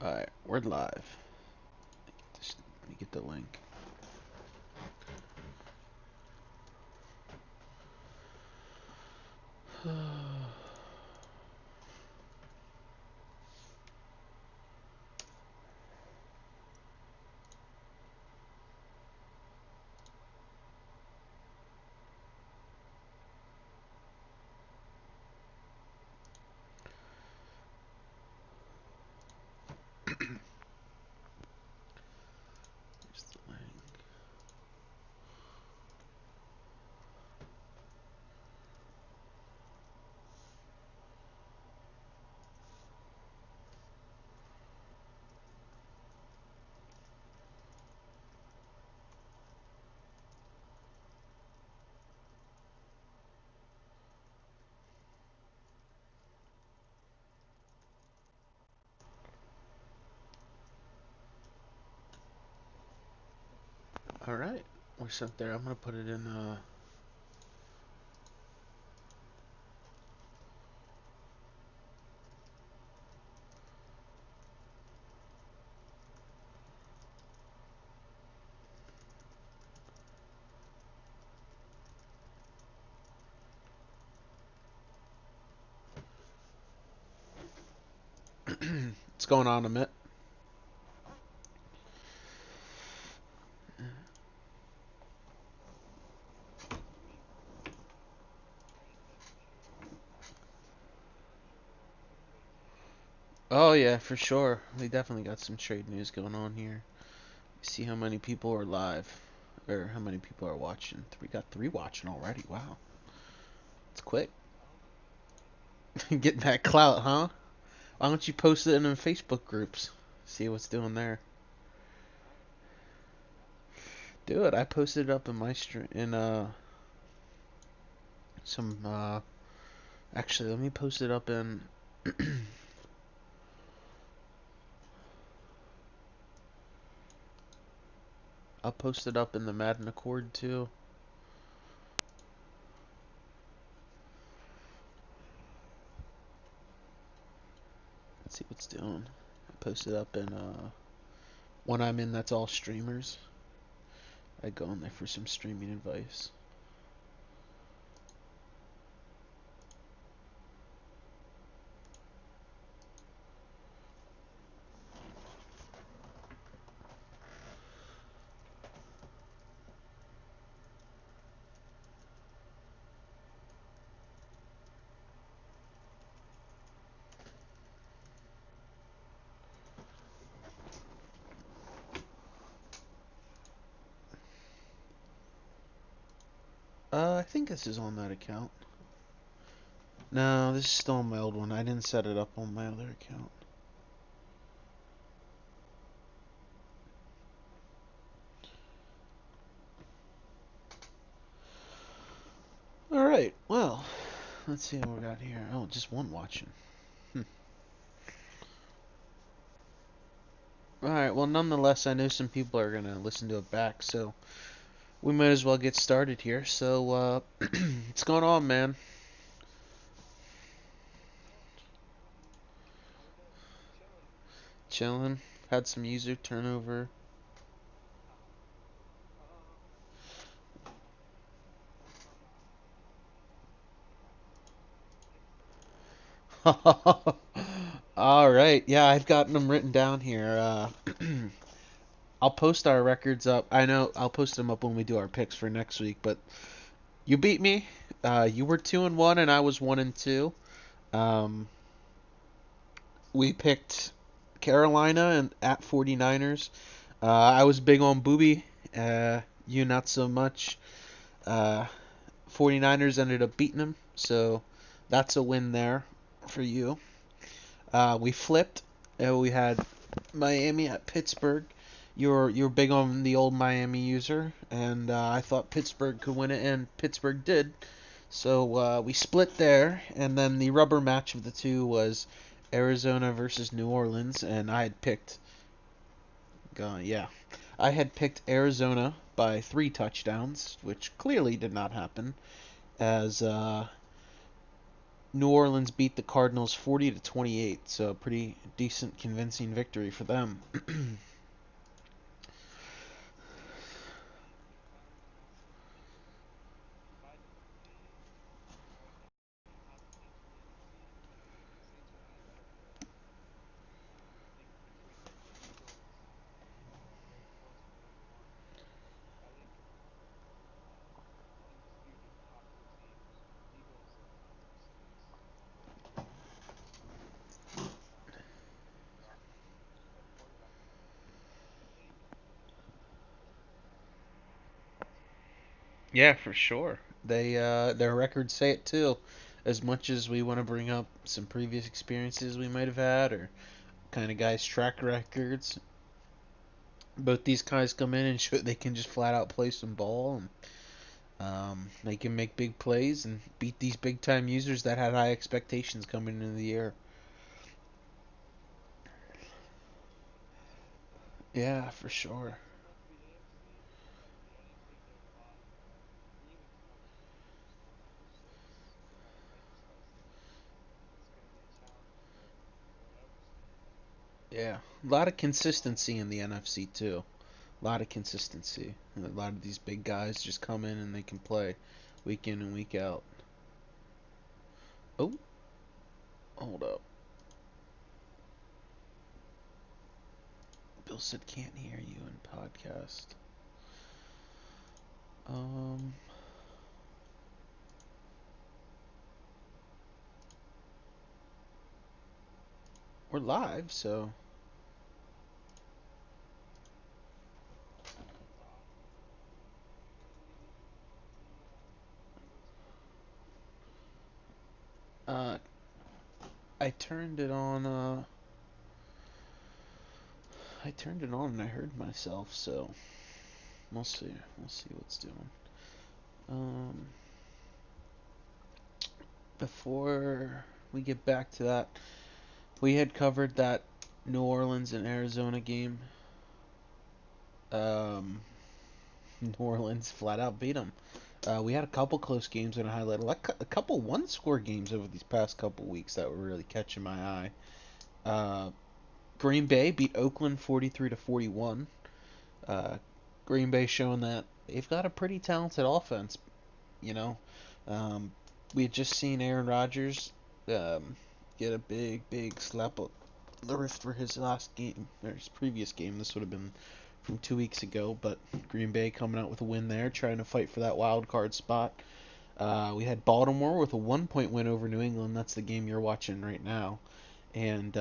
Alright, we're live. Let me get the link. Here's the link. Alright, we're sent there. I'm gonna put it in, what's going on, Amit? Oh, yeah, for sure. We definitely got some trade news going on here. See how many people are live, or how many people are watching. We got 3 watching already. Wow, it's quick. Getting that clout, huh? Why don't you post it in the Facebook groups? See what's doing there. Do it. I posted it up in my stream in some actually let me post it up in I'll post it up in the Madden Accord too. Let's see what's doing. I post it up in when I'm in that's all streamers. I go in there for some streaming advice. I think this is on that account. No, this is still on my old one. I didn't set it up on my other account. Alright, well, let's see what we got here. Oh, just one watching. Alright, well, nonetheless, I know some people are going to listen to it back, so we might as well get started here. So, what's going on, man? Chilling. Had some user turnover. Alright, yeah, I've gotten them written down here. I'll post our records up. I know I'll post them up when we do our picks for next week, but you beat me. You were 2-1 and I was 1-2. Um, we picked Carolina and at 49ers. I was big on Booby. You not so much. Uh, 49ers ended up beating them, so that's a win there for you. We flipped. We had Miami at Pittsburgh. You're big on the old Miami user, and I thought Pittsburgh could win it, and Pittsburgh did. So we split there, and then the rubber match of the two was Arizona versus New Orleans, and I had picked, yeah, I had picked Arizona by 3 touchdowns, which clearly did not happen, as New Orleans beat the Cardinals 40-28, so a pretty decent, convincing victory for them. Yeah, for sure. Their records say it too. As much as we want to bring up some previous experiences we might have had, or kind of guys' track records, both these guys come in and show they can just flat out play some ball, and they can make big plays and beat these big time users that had high expectations coming into the year. Yeah, for sure. Yeah, a lot of consistency in the NFC too. A lot of consistency. A lot of these big guys just come in and they can play week in and week out. Oh, hold up. Bill said can't hear you in podcast. Um, we're live, so uh, I turned it on. I turned it on and I heard myself, so we'll see. We'll see what's doing. Um, before we get back to that, we had covered that New Orleans and Arizona game. Um, New Orleans flat out beat them. We had a couple close games and a highlight. Like a couple one-score games over these past couple weeks that were really catching my eye. Uh, Green Bay beat Oakland 43-41. Uh, Green Bay showing that they've got a pretty talented offense. You know, um, we had just seen Aaron Rodgers um, get a big slap up the wrist for his last game or his previous game. This would have been from 2 weeks ago, but Green Bay coming out with a win there, trying to fight for that wild card spot. We had Baltimore with a 1 point win over New England. That's the game you're watching right now. And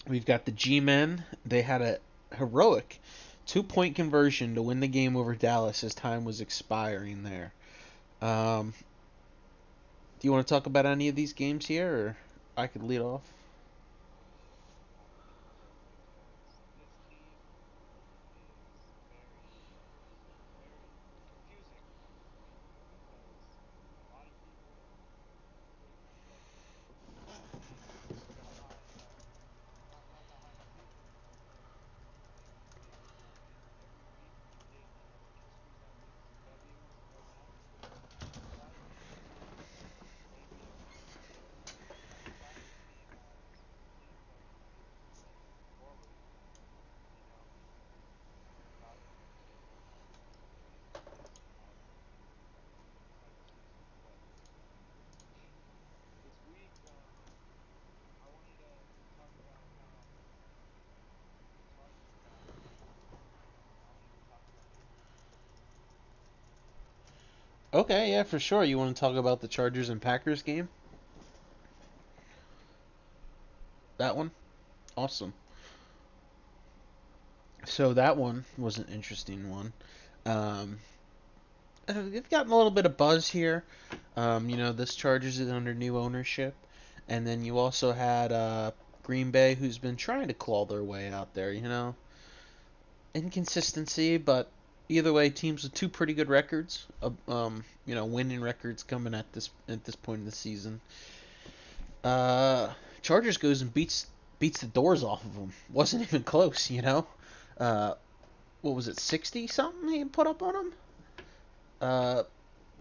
we've got the G Men. They had a heroic 2 point conversion to win the game over Dallas as time was expiring there. Um, do you want to talk about any of these games here, or I could lead off? Okay, yeah, for sure. You want to talk about the Chargers and Packers game? That one? Awesome. So that one was an interesting one. Um, they've gotten a little bit of buzz here. This Chargers is under new ownership, and then you also had Green Bay, who's been trying to claw their way out there. Inconsistency, but either way, teams with two pretty good records. Winning records coming at this point in the season. Uh, Chargers goes and beats the doors off of them. Wasn't even close. Uh, what was it, 60 something he put up on them? Uh,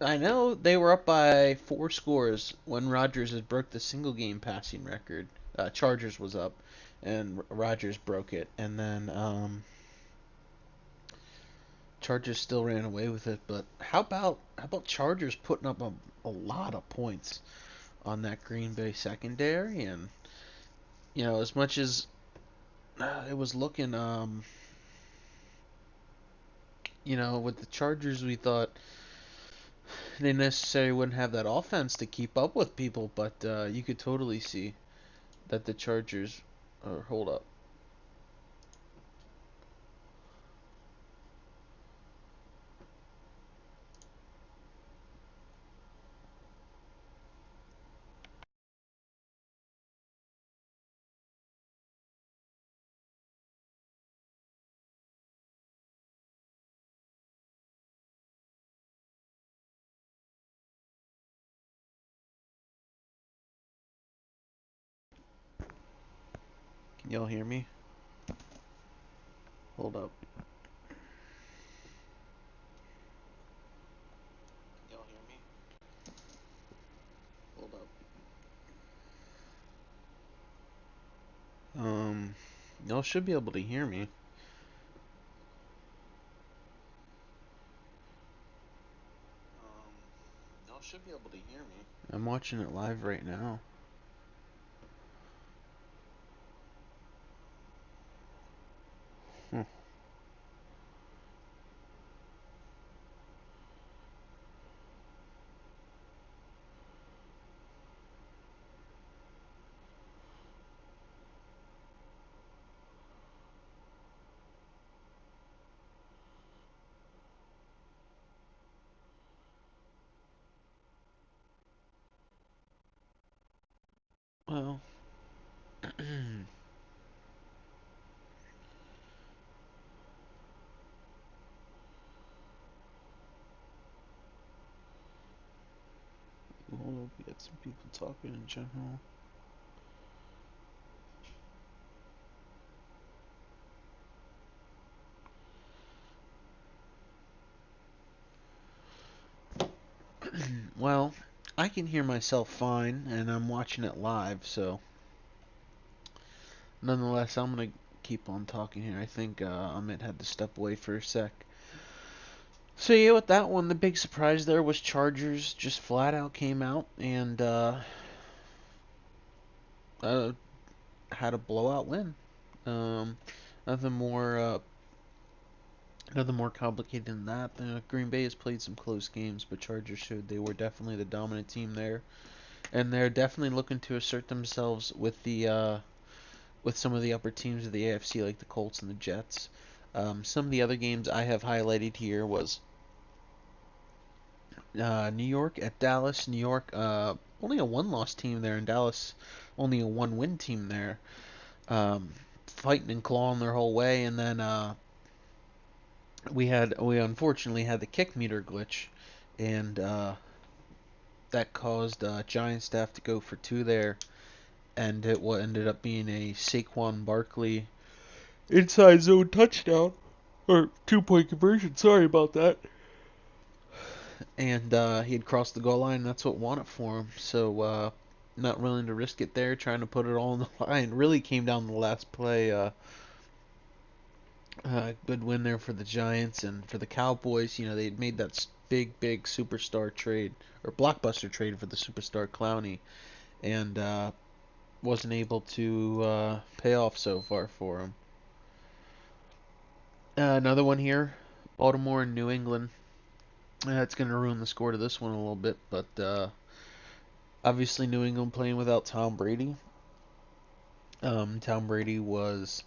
I know they were up by 4 scores when Rodgers had broke the single game passing record. Chargers was up, and Rodgers broke it, and then Chargers still ran away with it. But how about Chargers putting up a lot of points on that Green Bay secondary, and as much as it was looking, with the Chargers, we thought they necessarily wouldn't have that offense to keep up with people, but you could totally see that the Chargers. Hold up. Can y'all hear me? Hold up. Can y'all hear me? Hold up. Y'all should be able to hear me. Y'all should be able to hear me. I'm watching it live right now. Hmm. Well, hold up. We got some people talking in general. Well, I can hear myself fine, and I'm watching it live, so nonetheless, I'm gonna keep on talking here. I think Amit had to step away for a sec. So yeah, with that one, the big surprise there was Chargers just flat out came out and uh, had a blowout win. Um, nothing more, nothing more complicated than that. Green Bay has played some close games, but Chargers showed they were definitely the dominant team there, and they're definitely looking to assert themselves with some of the upper teams of the AFC, like the Colts and the Jets. Some of the other games I have highlighted here was New York at Dallas. New York, only a one-loss team there, and Dallas, only a one-win team there. Fighting and clawing their whole way, and then we unfortunately had the kick meter glitch, and that caused Giants to have to go for two there, and it what ended up being a Saquon Barkley inside zone touchdown or 2-point conversion. Sorry about that. And he had crossed the goal line. And that's what won it for him. So not willing to risk it there, trying to put it all on the line. Really came down to the last play. Good win there for the Giants and for the Cowboys. They had made that big superstar trade or blockbuster trade for the superstar Clowney, and wasn't able to pay off so far for him. Another one here, Baltimore and New England. It's going to ruin the score to this one a little bit, but obviously New England playing without Tom Brady. Tom Brady was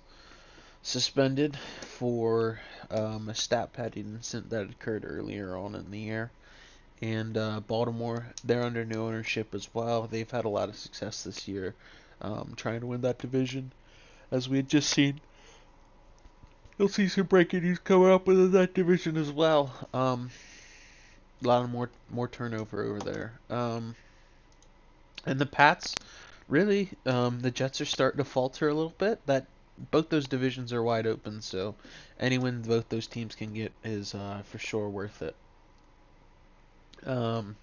suspended for a stat padding incident that occurred earlier on in the year. And Baltimore, they're under new ownership as well. They've had a lot of success this year trying to win that division. As we had just seen, you'll see some breaking news coming up within that division as well. A lot of more turnover over there. And the Pats, really, the Jets are starting to falter a little bit. That both those divisions are wide open, so any win both those teams can get is for sure worth it. Um,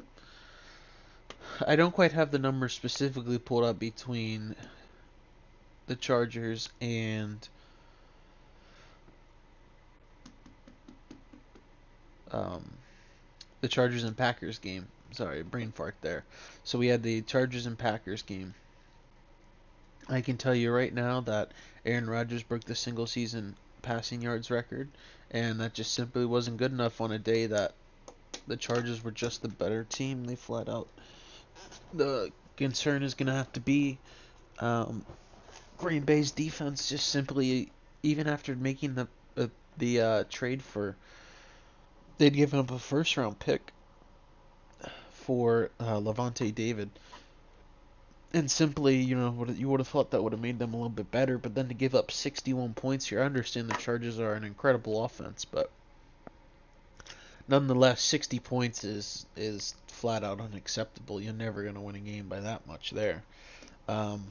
I don't quite have the numbers specifically pulled up between the Chargers and um, the Chargers and Packers game. Sorry, brain fart there. So we had the Chargers and Packers game. I can tell you right now that Aaron Rodgers broke the single season passing yards record, and that just simply wasn't good enough on a day that the Chargers were just the better team. They flat out. The concern is going to have to be um, Green Bay's defense just simply, even after making the trade for, they'd given up a first round pick for Levante David, and simply, you would have thought that would have made them a little bit better, but then to give up 61 points here, I understand the Chargers are an incredible offense, but nonetheless, 60 points is flat out unacceptable. You're never going to win a game by that much there. Um,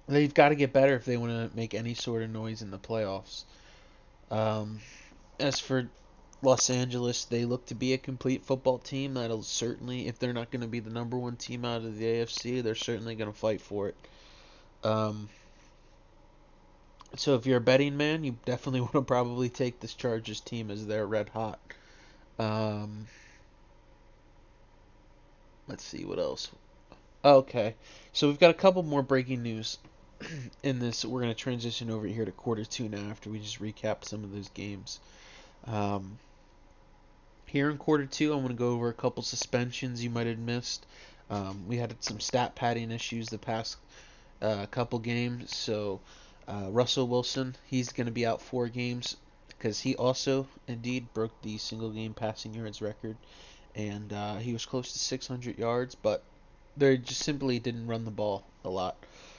they've got to get better if they want to make any sort of noise in the playoffs. Um, as for Los Angeles, they look to be a complete football team that'll certainly, if they're not going to be the number one team out of the AFC, they're certainly going to fight for it. Um, so if you're a betting man, you definitely want to probably take this Chargers team as they're red hot. Um, let's see what else. Okay, so we've got a couple more breaking news in this. We're going to transition over here to quarter two now after we just recap some of those games. Um, Here in quarter two, I'm going to go over a couple suspensions you might have missed. We had some stat padding issues the past couple games, so Russell Wilson, he's going to be out 4 games because he also indeed broke the single game passing yards record, and he was close to 600 yards, but they just simply didn't run the ball a lot.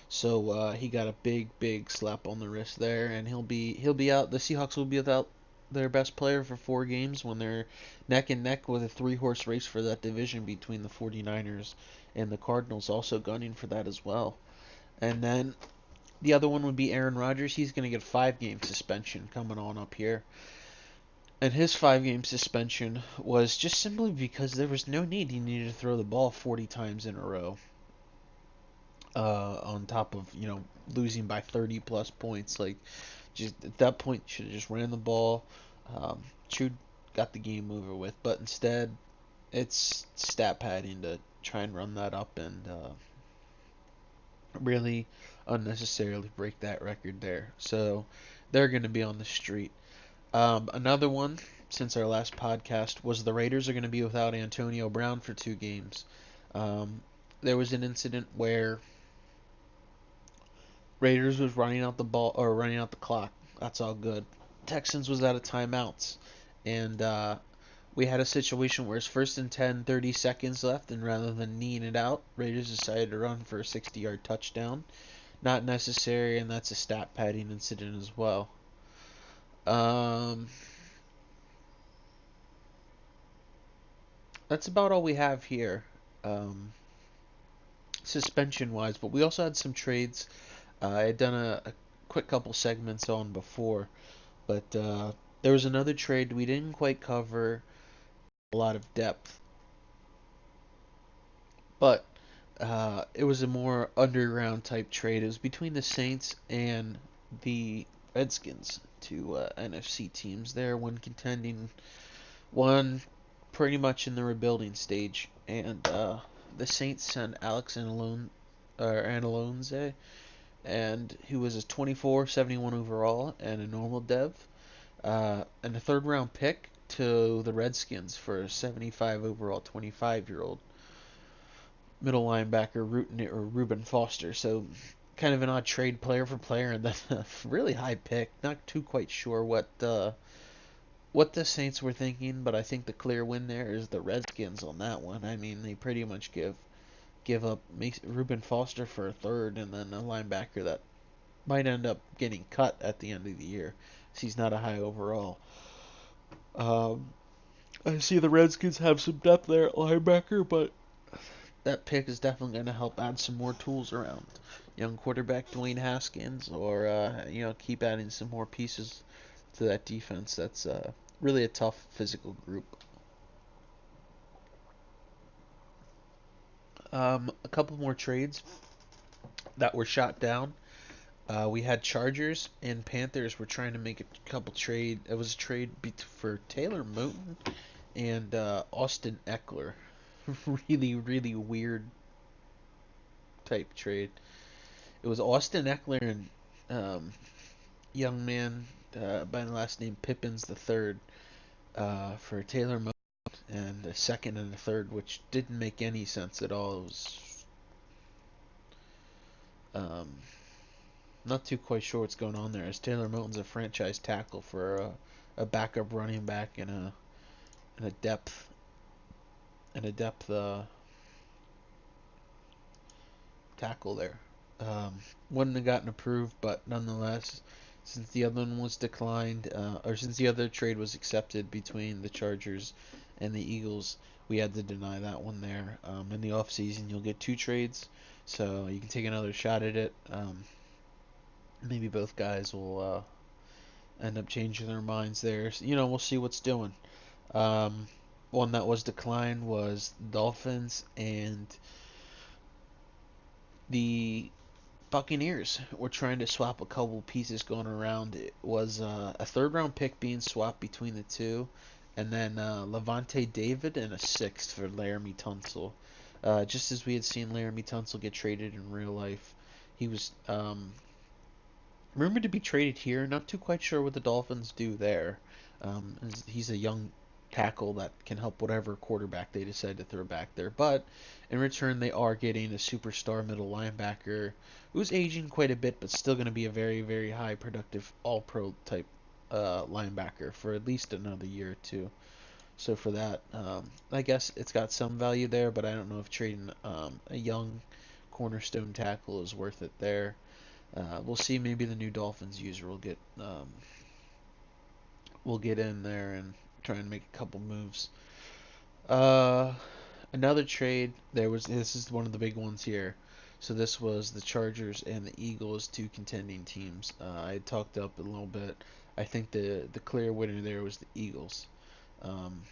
So he got a big slap on the wrist there, and he'll be out. The Seahawks will be without their best player for 4 games when they're neck and neck with a 3-horse race for that division between the 49ers and the Cardinals, also gunning for that as well. And then the other one would be Aaron Rodgers. He's going to get a 5-game suspension coming on up here. And his 5-game suspension was just simply because there was no need. He needed to throw the ball 40 times in a row. On top of, losing by 30 plus points. Like, just at that point, should have just ran the ball. Should got the game over with. But instead, it's stat padding to try and run that up and really unnecessarily break that record there. So they're going to be on the street. Another one since our last podcast was the Raiders are going to be without Antonio Brown for 2 games. There was an incident where Raiders was running out the ball or running out the clock. That's all good. Texans was out of timeouts, and we had a situation where it's first and 10, 30 seconds left, and rather than kneeing it out, Raiders decided to run for a 60-yard touchdown. Not necessary, and that's a stat padding incident as well. Um, that's about all we have here, suspension wise. But we also had some trades. I had done a quick couple segments on before, but there was another trade we didn't quite cover a lot of depth, but it was a more underground type trade. It was between the Saints and the Redskins, two NFC teams there, one contending, one pretty much in the rebuilding stage, and the Saints sent Alex Anzalone, and who was a 24, 71 overall and a normal dev, and a third round pick to the Redskins for a 75 overall 25-year-old middle linebacker Reuben Foster. So kind of an odd trade player for player, and then a really high pick. Not too quite sure what the Saints were thinking, but I think the clear win there is the Redskins on that one. I mean, they pretty much give up Reuben Foster for a third, and then a linebacker that might end up getting cut at the end of the year. So he's not a high overall. Um, I see the Redskins have some depth there at linebacker, but that pick is definitely going to help add some more tools around young quarterback Dwayne Haskins, or keep adding some more pieces to that defense. That's really a tough physical group. A couple more trades that were shot down. We had Chargers and Panthers were trying to make a couple trade. It was a trade for Taylor Moton and Austin Eckler. Really, really weird type trade. It was Austin Eckler and young man by the last name Pippins the third for Taylor Moton and a second and a third, which didn't make any sense at all. It was um, not too quite sure what's going on there. As Taylor Moton's a franchise tackle for a backup running back and a depth tackle there. Wouldn't have gotten approved, but nonetheless, since the other one was declined, or since the other trade was accepted between the Chargers and the Eagles, we had to deny that one there. In the off season, you'll get two trades, so you can take another shot at it. Maybe both guys will end up changing their minds there. So, we'll see what's doing. Um, One that was declined was Dolphins and the Buccaneers were trying to swap a couple pieces going around. It was a third round pick being swapped between the two, and then Levante David and a sixth for Laramie Tunsil. Just as we had seen Laramie Tunsil get traded in real life, he was rumored to be traded here. Not too quite sure what the Dolphins do there. He's a young tackle that can help whatever quarterback they decide to throw back there. But in return, they are getting a superstar middle linebacker who's aging quite a bit, but still going to be a very, very high productive All Pro type linebacker for at least another year or two. So for that, I guess it's got some value there, but I don't know if trading a young cornerstone tackle is worth it there. We'll see. Maybe the new Dolphins user will get in there and try and make a couple moves. Uh, Another trade. This is one of the big ones here. So this was the Chargers and the Eagles, two contending teams. I talked up a little bit. I think the clear winner there was the Eagles, um,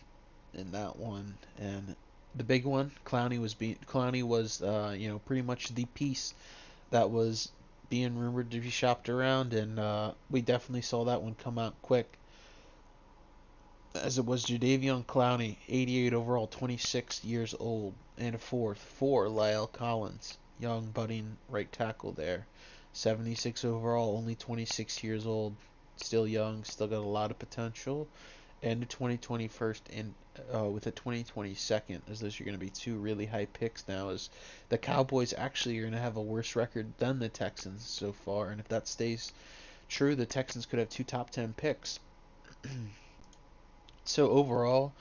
in that one. And the big one, Clowney was pretty much the piece that was being rumored to be shopped around, and we definitely saw that one come out quick. As it was Jadeveon Clowney, 88 overall, 26 years old, and a fourth for Lyle Collins, young budding right tackle there. 76 overall, only 26 years old, still young, still got a lot of potential. And a 2020 first and with a 2020 second, as those are going to be two really high picks now. As the Cowboys actually are going to have a worse record than the Texans so far, and if that stays true, the Texans could have two top 10 picks. So overall,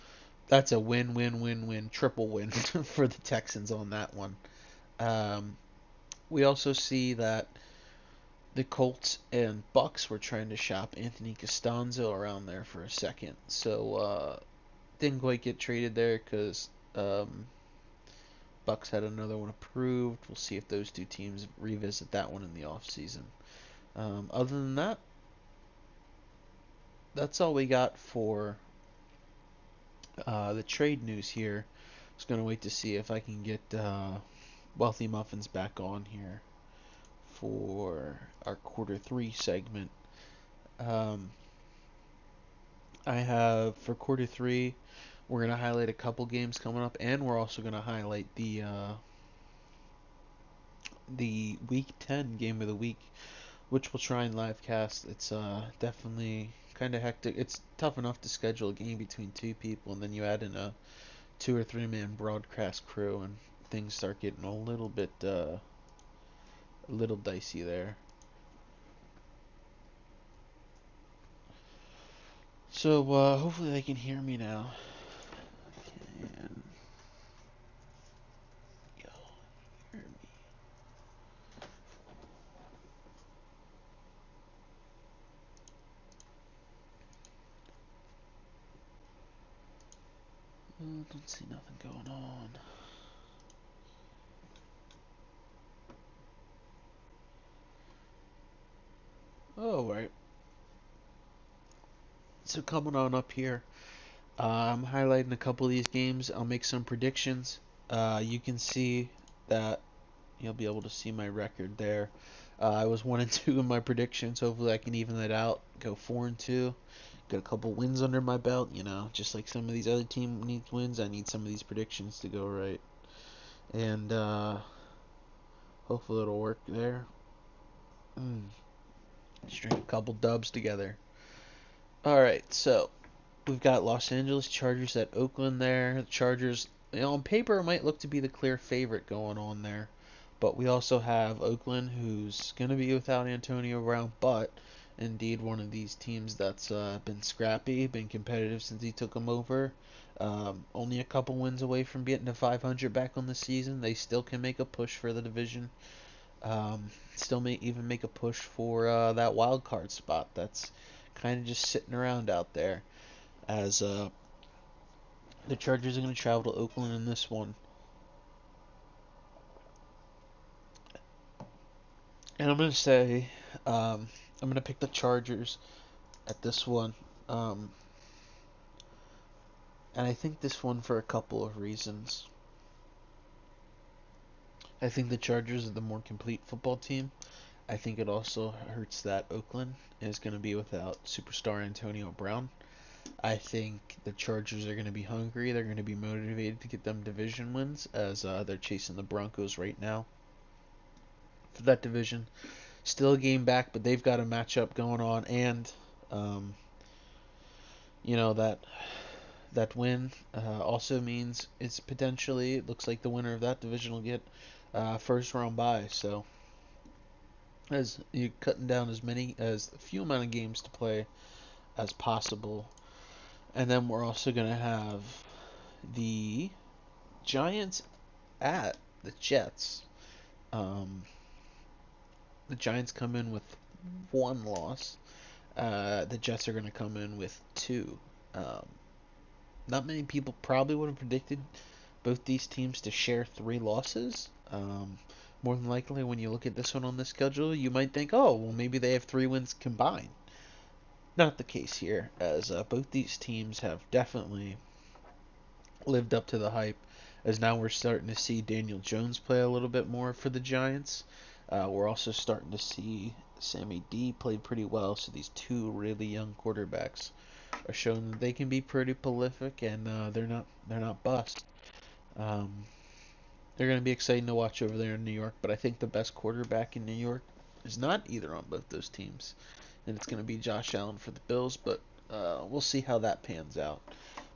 that's a win, win, win, win, triple win for the Texans on that one. Um, we also see that the Colts and Bucks were trying to shop Anthony Costanzo around there for a second. So didn't quite get traded there because Bucks had another one approved. We'll see if those two teams revisit that one in the offseason. Other than that, that's all we got for the trade news here. Just gonna wait to see if I can get Wealthy Muffins back on here for our quarter three segment. Um, I have for quarter three, we're gonna highlight a couple games coming up, and we're also gonna highlight the Week 10 game of the week, which we'll try and live cast. It's definitely kind of hectic. It's tough enough to schedule a game between two people, and then you add in a 2 or 3 man broadcast crew, and things start getting a little dicey there. So hopefully they can hear me now. Can you hear me? Don't see nothing going on. Oh, right. So coming on up here, I'm highlighting a couple of these games. I'll make some predictions. You can see. that, you'll be able to see my record there. I was 1-2 in my predictions. Hopefully, I can even that out. Go 4-2. Get a couple wins under my belt. Just like some of these other team needs wins, I need some of these predictions to go right. And hopefully, it'll work there. String a couple dubs together. All right, so we've got Los Angeles Chargers at Oakland there. The Chargers, on paper, might look to be the clear favorite going on there. But we also have Oakland, who's going to be without Antonio Brown, but indeed one of these teams that's been scrappy, been competitive since he took them over. Only a couple wins away from getting to 500 back on the season. They still can make a push for the division. Still may even make a push for that wild card spot that's kind of just sitting around out there, as the Chargers are going to travel to Oakland in this one. And I'm going to say, I'm going to pick the Chargers at this one. And I think this one for a couple of reasons. I think the Chargers are the more complete football team. I think it also hurts that Oakland is going to be without superstar Antonio Brown. I think the Chargers are going to be hungry. They're going to be motivated to get them division wins, as they're chasing the Broncos right now for that division. Still a game back, but they've got a matchup going on, and um, that win also means it's potentially, it looks like the winner of that division will get first round bye. So as you're cutting down as few amount of games to play as possible. And then we're also going to have the Giants at the Jets. The Giants come in with one loss. The Jets are going to come in with two. Um, Not many people probably would have predicted both these teams to share three losses. More than likely, when you look at this one on the schedule, you might think, oh, well, maybe they have 3 wins combined. Not the case here, as both these teams have definitely lived up to the hype, as now we're starting to see Daniel Jones play a little bit more for the Giants. We're also starting to see Sammy D play pretty well, so these two really young quarterbacks are showing that they can be pretty prolific, and they're not bust. Um, they're going to be exciting to watch over there in New York, but I think the best quarterback in New York is not either on both those teams, and it's going to be Josh Allen for the Bills, but we'll see how that pans out.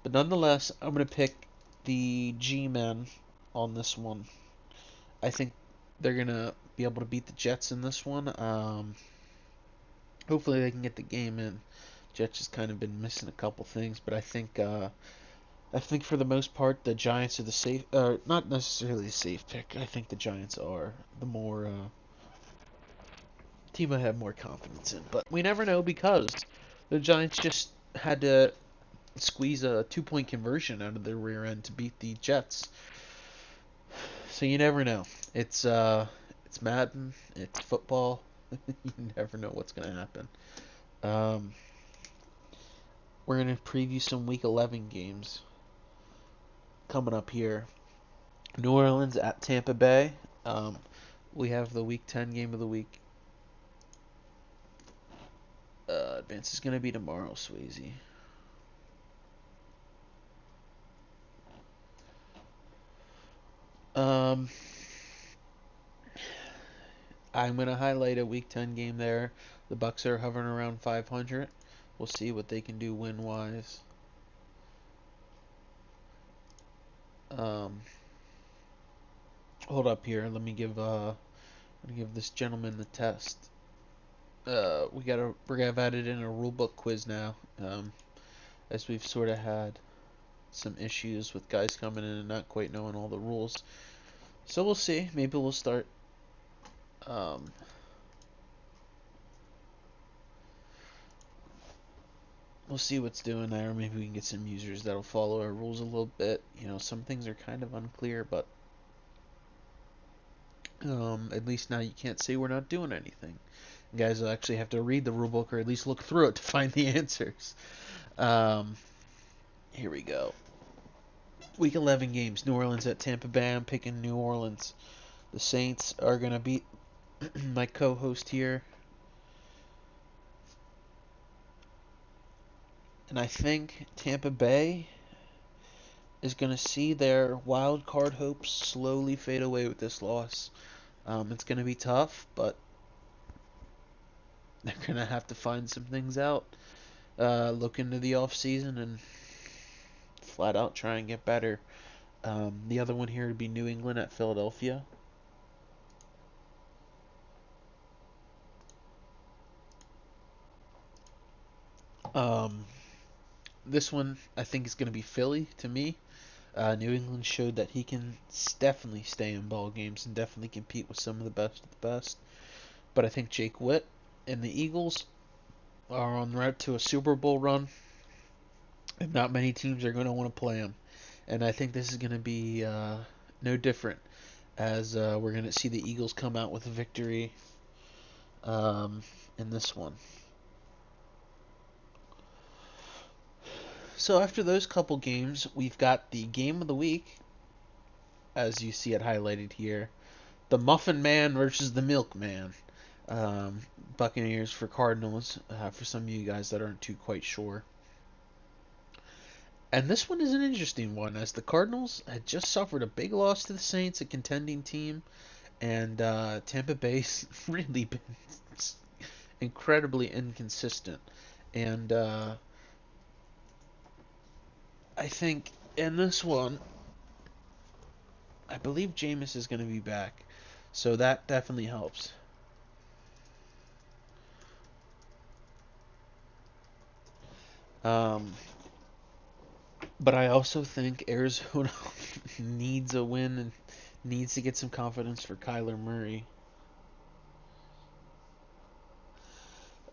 But nonetheless, I'm going to pick the G-Men on this one. I think they're going to be able to beat the Jets in this one. Hopefully they can get the game in. Jets has kind of been missing a couple things, but I think for the most part the Giants are the safe, not necessarily a safe pick. I think the Giants are the more team I have more confidence in, but we never know because the Giants just had to squeeze a 2-point conversion out of their rear end to beat the Jets. So you never know. It's Madden, it's football. You never know what's gonna happen. Um, we're gonna preview some Week 11 games coming up here. New Orleans at Tampa Bay. Um, we have the Week 10 game of the week. Advance is gonna be tomorrow, Swayze. Um, I'm gonna highlight a Week 10 game there. The Bucks are hovering around 500. We'll see what they can do win wise. Um, hold up here. Let me give this gentleman the test. We've added in a rulebook quiz now. As we've sort of had some issues with guys coming in and not quite knowing all the rules. So we'll see. Maybe we'll start. Um, we'll see what's doing there. Maybe we can get some users that'll follow our rules a little bit. Some things are kind of unclear, but at least now you can't say we're not doing anything. You guys will actually have to read the rulebook or at least look through it to find the answers. Um, Here we go. Week 11 games. New Orleans at Tampa Bay. I'm picking New Orleans. The Saints are going to beat my co-host here. And I think Tampa Bay is going to see their wild card hopes slowly fade away with this loss. It's going to be tough, but they're going to have to find some things out. Look into the off season and flat out try and get better. The other one here would be New England at Philadelphia. Um, this one I think is going to be Philly to me. New England showed that he can definitely stay in ball games and definitely compete with some of the best of the best. But I think Jake Witt and the Eagles are on route to a Super Bowl run, and not many teams are going to want to play him. And I think this is going to be no different, as we're going to see the Eagles come out with a victory um, in this one. So after those couple games, we've got the game of the week, as you see it highlighted here. The Muffin Man versus the Milkman. Um, Buccaneers for Cardinals, for some of you guys that aren't too quite sure. And this one is an interesting one, as the Cardinals had just suffered a big loss to the Saints, a contending team, and Tampa Bay's really been incredibly inconsistent. And I think in this one, I believe Jameis is going to be back, so that definitely helps. Um, but I also think Arizona needs a win and needs to get some confidence for Kyler Murray.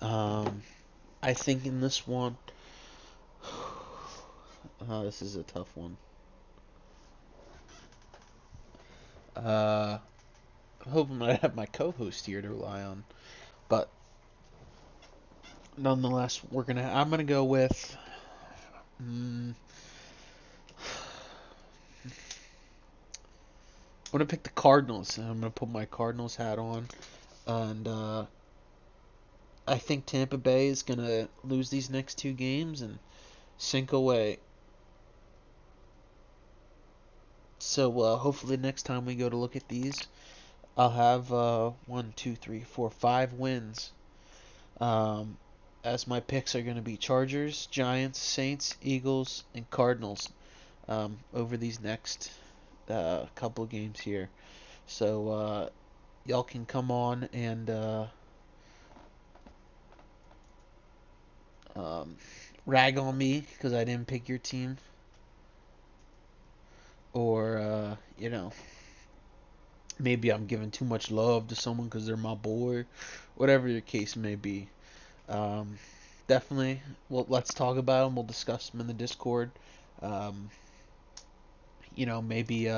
Um, I think in this one, this is a tough one. I'm hoping I have my co-host here to rely on, but nonetheless, I'm gonna go with. Mm, I'm gonna pick the Cardinals. I'm gonna put my Cardinals hat on, and I think Tampa Bay is gonna lose these next two games and sink away. So hopefully next time we go to look at these, I'll have 5 wins. Um, as my picks are going to be Chargers, Giants, Saints, Eagles, and Cardinals over these next couple games here. So y'all can come on and um, rag on me because I didn't pick your team, or maybe I'm giving too much love to someone because they're my boy, whatever your case may be. Um, Definitely, well, let's talk about them. We'll discuss them in the Discord. Um, maybe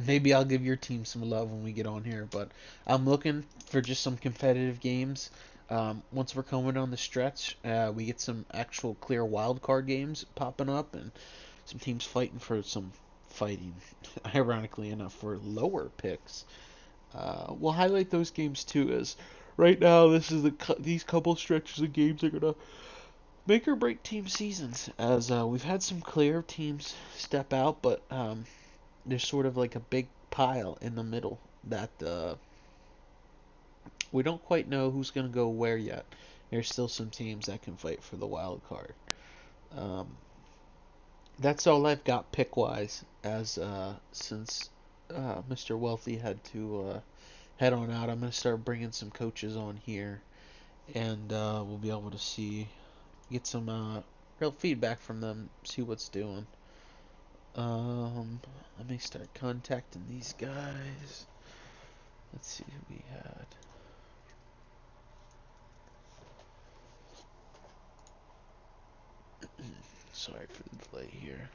maybe I'll give your team some love when we get on here. But I'm looking for just some competitive games. Once we're coming down the stretch, we get some actual clear wild card games popping up, and some teams fighting for some fighting. Ironically enough, for lower picks. We'll highlight those games too, as right now this is these couple stretches of games are gonna make or break team seasons. As we've had some clear teams step out, but there's sort of like a big pile in the middle that we don't quite know who's gonna go where yet. There's still some teams that can fight for the wild card. Um, that's all I've got pick wise. As since Mr. Wealthy had to head on out, I'm gonna start bringing some coaches on here, and we'll be able to get some real feedback from them, see what's doing. Let me start contacting these guys. Let's see who we had. Sorry for the delay here.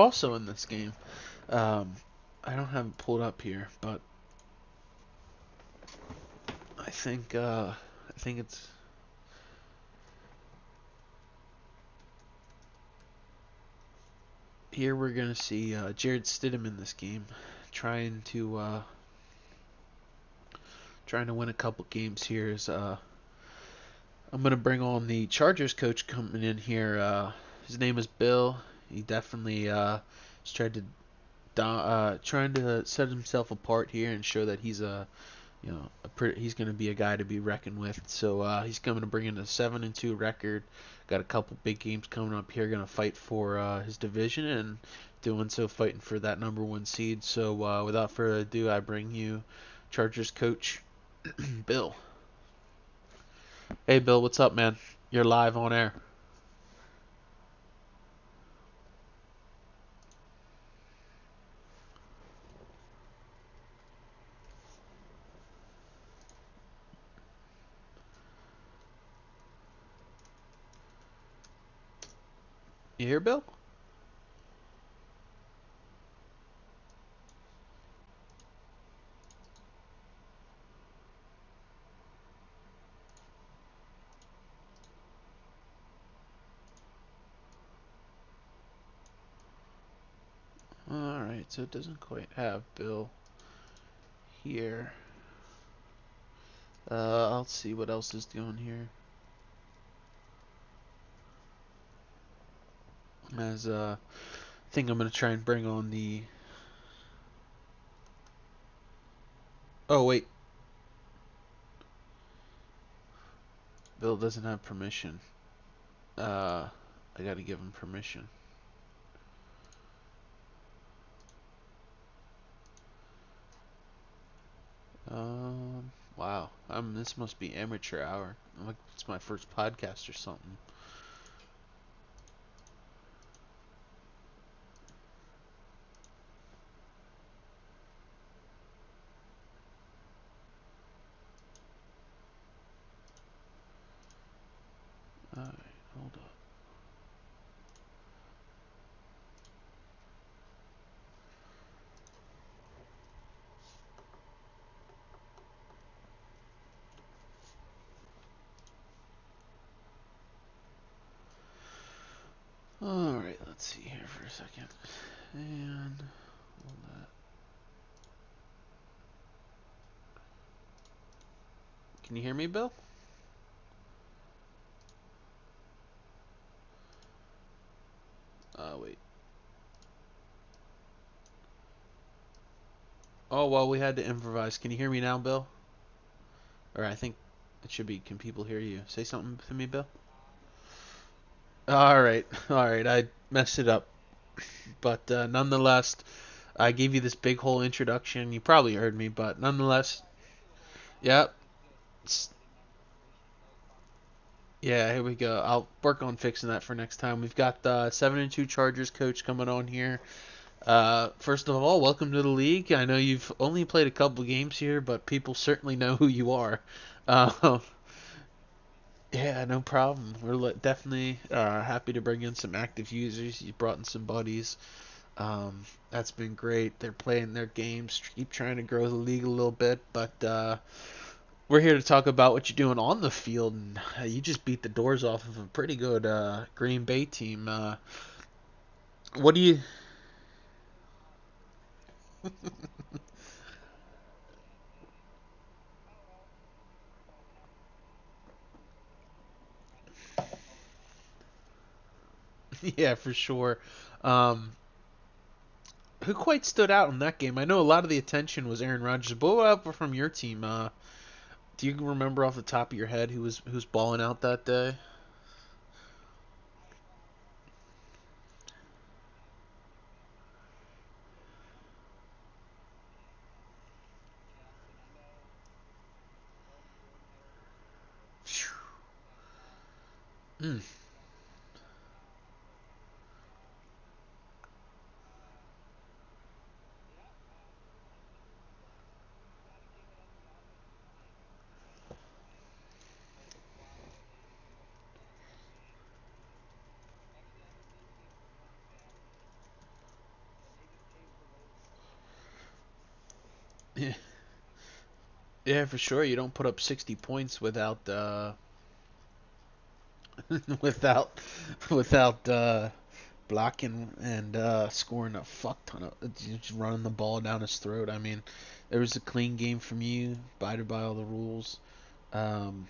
also in this game. Um, I don't have it pulled up here, but I think it's here. We're gonna see Jared Stidham in this game, trying to uh, trying to win a couple games here. I'm gonna bring on the Chargers coach coming in here. His name is Bill. He definitely has tried to trying to set himself apart here and show that he's he's going to be a guy to be reckoned with. So he's coming to bring in a 7-2 record. Got a couple big games coming up here. Going to fight for his division and doing so fighting for that number one seed. So without further ado, I bring you Chargers coach Bill. Hey Bill, what's up, man? You're live on air. You here, Bill? All right, so it doesn't quite have Bill here. I'll see what else is going here. As I think I'm gonna try and bring on the. Oh wait, Bill doesn't have permission. I gotta give him permission. Wow. This must be amateur hour. Like it's my first podcast or something. All right, hold up. All right, let's see here for a second. And hold that. Can you hear me, Bill? Wait. Oh well, we had to improvise. Can you hear me now, Bill? Or I think it should be. Can people hear you? Say something to me, Bill. All right, all right. I messed it up, but nonetheless, I gave you this big whole introduction. You probably heard me, but nonetheless, yep. Yeah, here we go. I'll work on fixing that for next time. We've got the 7-2 Chargers coach coming on here. First of all, welcome to the league. I know you've only played a couple games here, but people certainly know who you are. Uh, yeah, no problem. We're definitely happy to bring in some active users. You brought in some buddies. That's been great. They're playing their games, keep trying to grow the league a little bit, but we're here to talk about what you're doing on the field, and you just beat the doors off of a pretty good Green Bay team. What do you? Yeah, for sure. Um, who quite stood out in that game? I know a lot of the attention was Aaron Rodgers, but what about from your team? Do you remember off the top of your head who's balling out that day? Mm. Yeah, yeah, for sure. You don't put up 60 points without without without blocking and scoring a fuck ton of just running the ball down his throat. I mean, there was a clean game from you, abided by all the rules. Um,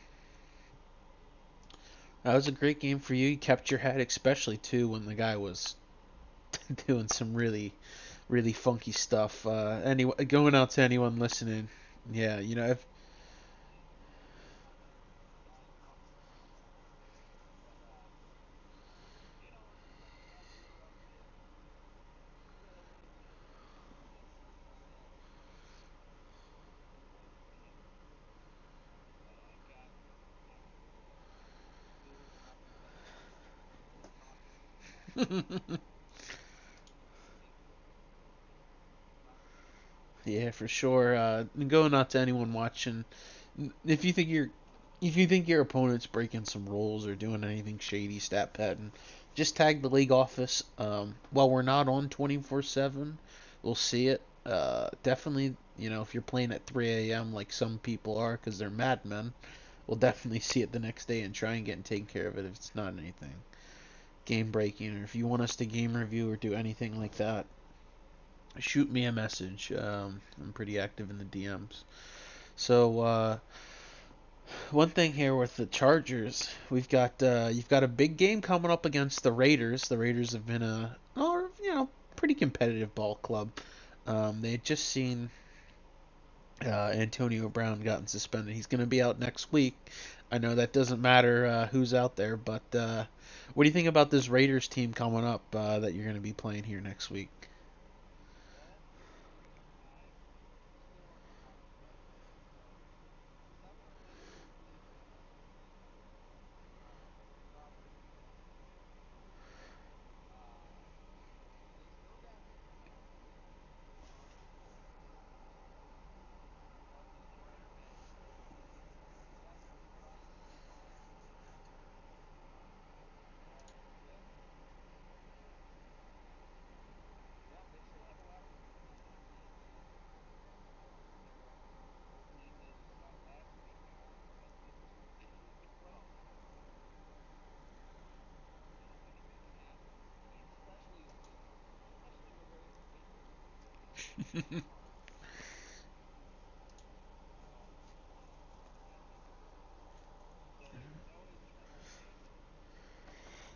that was a great game for you. You kept your head, especially too when the guy was doing some really funky stuff. Going out to anyone listening, yeah, if yeah, for sure. Going out to anyone watching, if you think your opponent's breaking some rules or doing anything shady, stat padding, just tag the league office. While we're not on 24/7, we'll see it. Definitely, if you're playing at 3 a.m. like some people are because they're madmen, we'll definitely see it the next day and try and get taken care of it if it's not anything game breaking, or if you want us to game review or do anything like that, shoot me a message. I'm pretty active in the DMs. So one thing here with the Chargers, we've got you've got a big game coming up against the Raiders. The Raiders have been pretty competitive ball club. They had just seen Antonio Brown gotten suspended. He's going to be out next week. I know that doesn't matter who's out there, but what do you think about this Raiders team coming up that you're going to be playing here next week?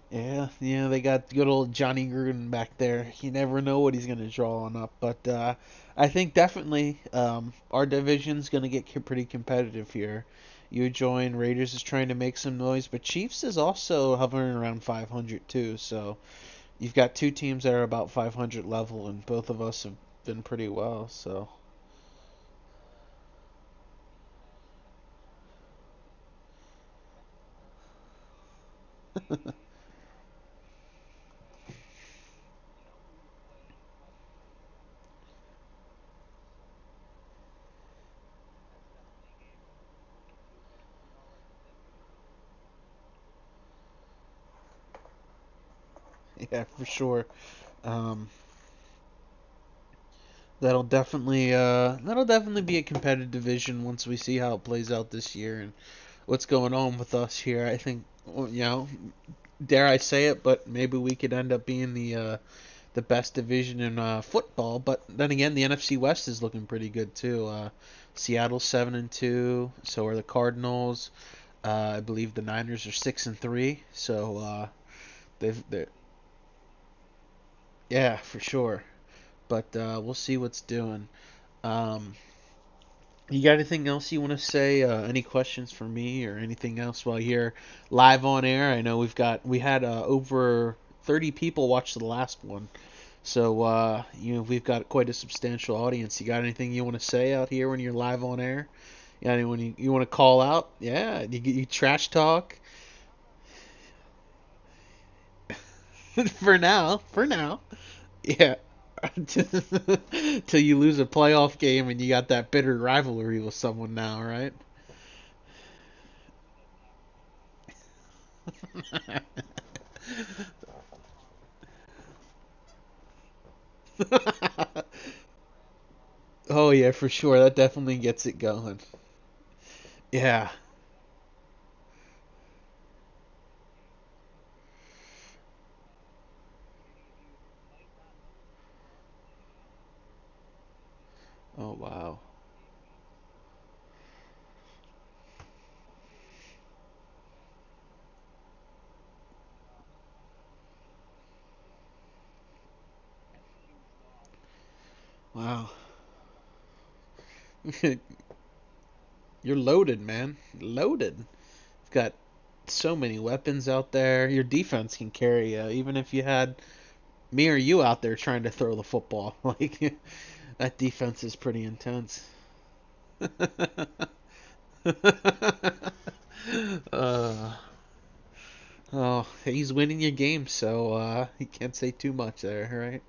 Yeah, they got good old Johnny Gruden back there. You never know what he's going to draw on up, but I think definitely our division's going to get pretty competitive here. You join Raiders is trying to make some noise, but Chiefs is also hovering around 500 too. So you've got two teams that are about 500 level, and both of us have been pretty well. So yeah, for sure. Um, that'll definitely be a competitive division once we see how it plays out this year and what's going on with us here. I think, well, dare I say it, but maybe we could end up being the best division in football. But then again, the NFC West is looking pretty good too. Seattle's 7-2, so are the Cardinals. I believe the Niners are 6-3. So they're yeah, for sure. But we'll see what's doing. Um, you got anything else you want to say? Any questions for me or anything else while you're live on air? I know we had over 30 people watch the last one, so we've got quite a substantial audience. You got anything you want to say out here when you're live on air? Yeah, anyone you want to call out? Yeah, you trash talk for now. Yeah. Till you lose a playoff game and you got that bitter rivalry with someone now, right? Oh yeah, for sure. That definitely gets it going. Yeah. Oh wow. Wow. You're loaded, man. Loaded. You've got so many weapons out there. Your defense can carry you, even if you had me or you out there trying to throw the football. Like that defense is pretty intense. uh, oh, he's winning your game, so he can't say too much there, right?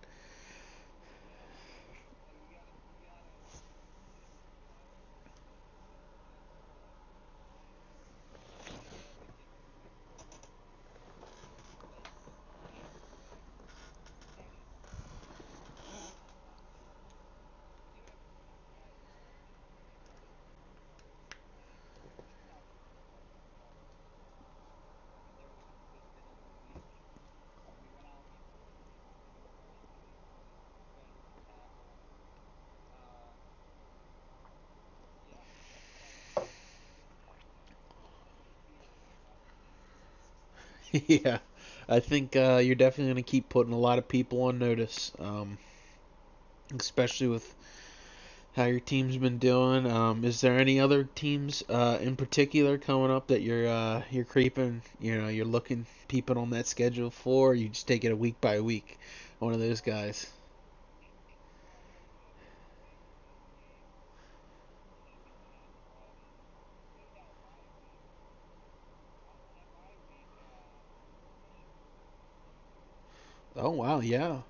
Yeah, I think you're definitely going to keep putting a lot of people on notice, especially with how your team's been doing. Is there any other teams in particular coming up that you're creeping? You know, you're looking peeping on that schedule for. Or you just take it a week by week. One of those guys. Oh wow, yeah.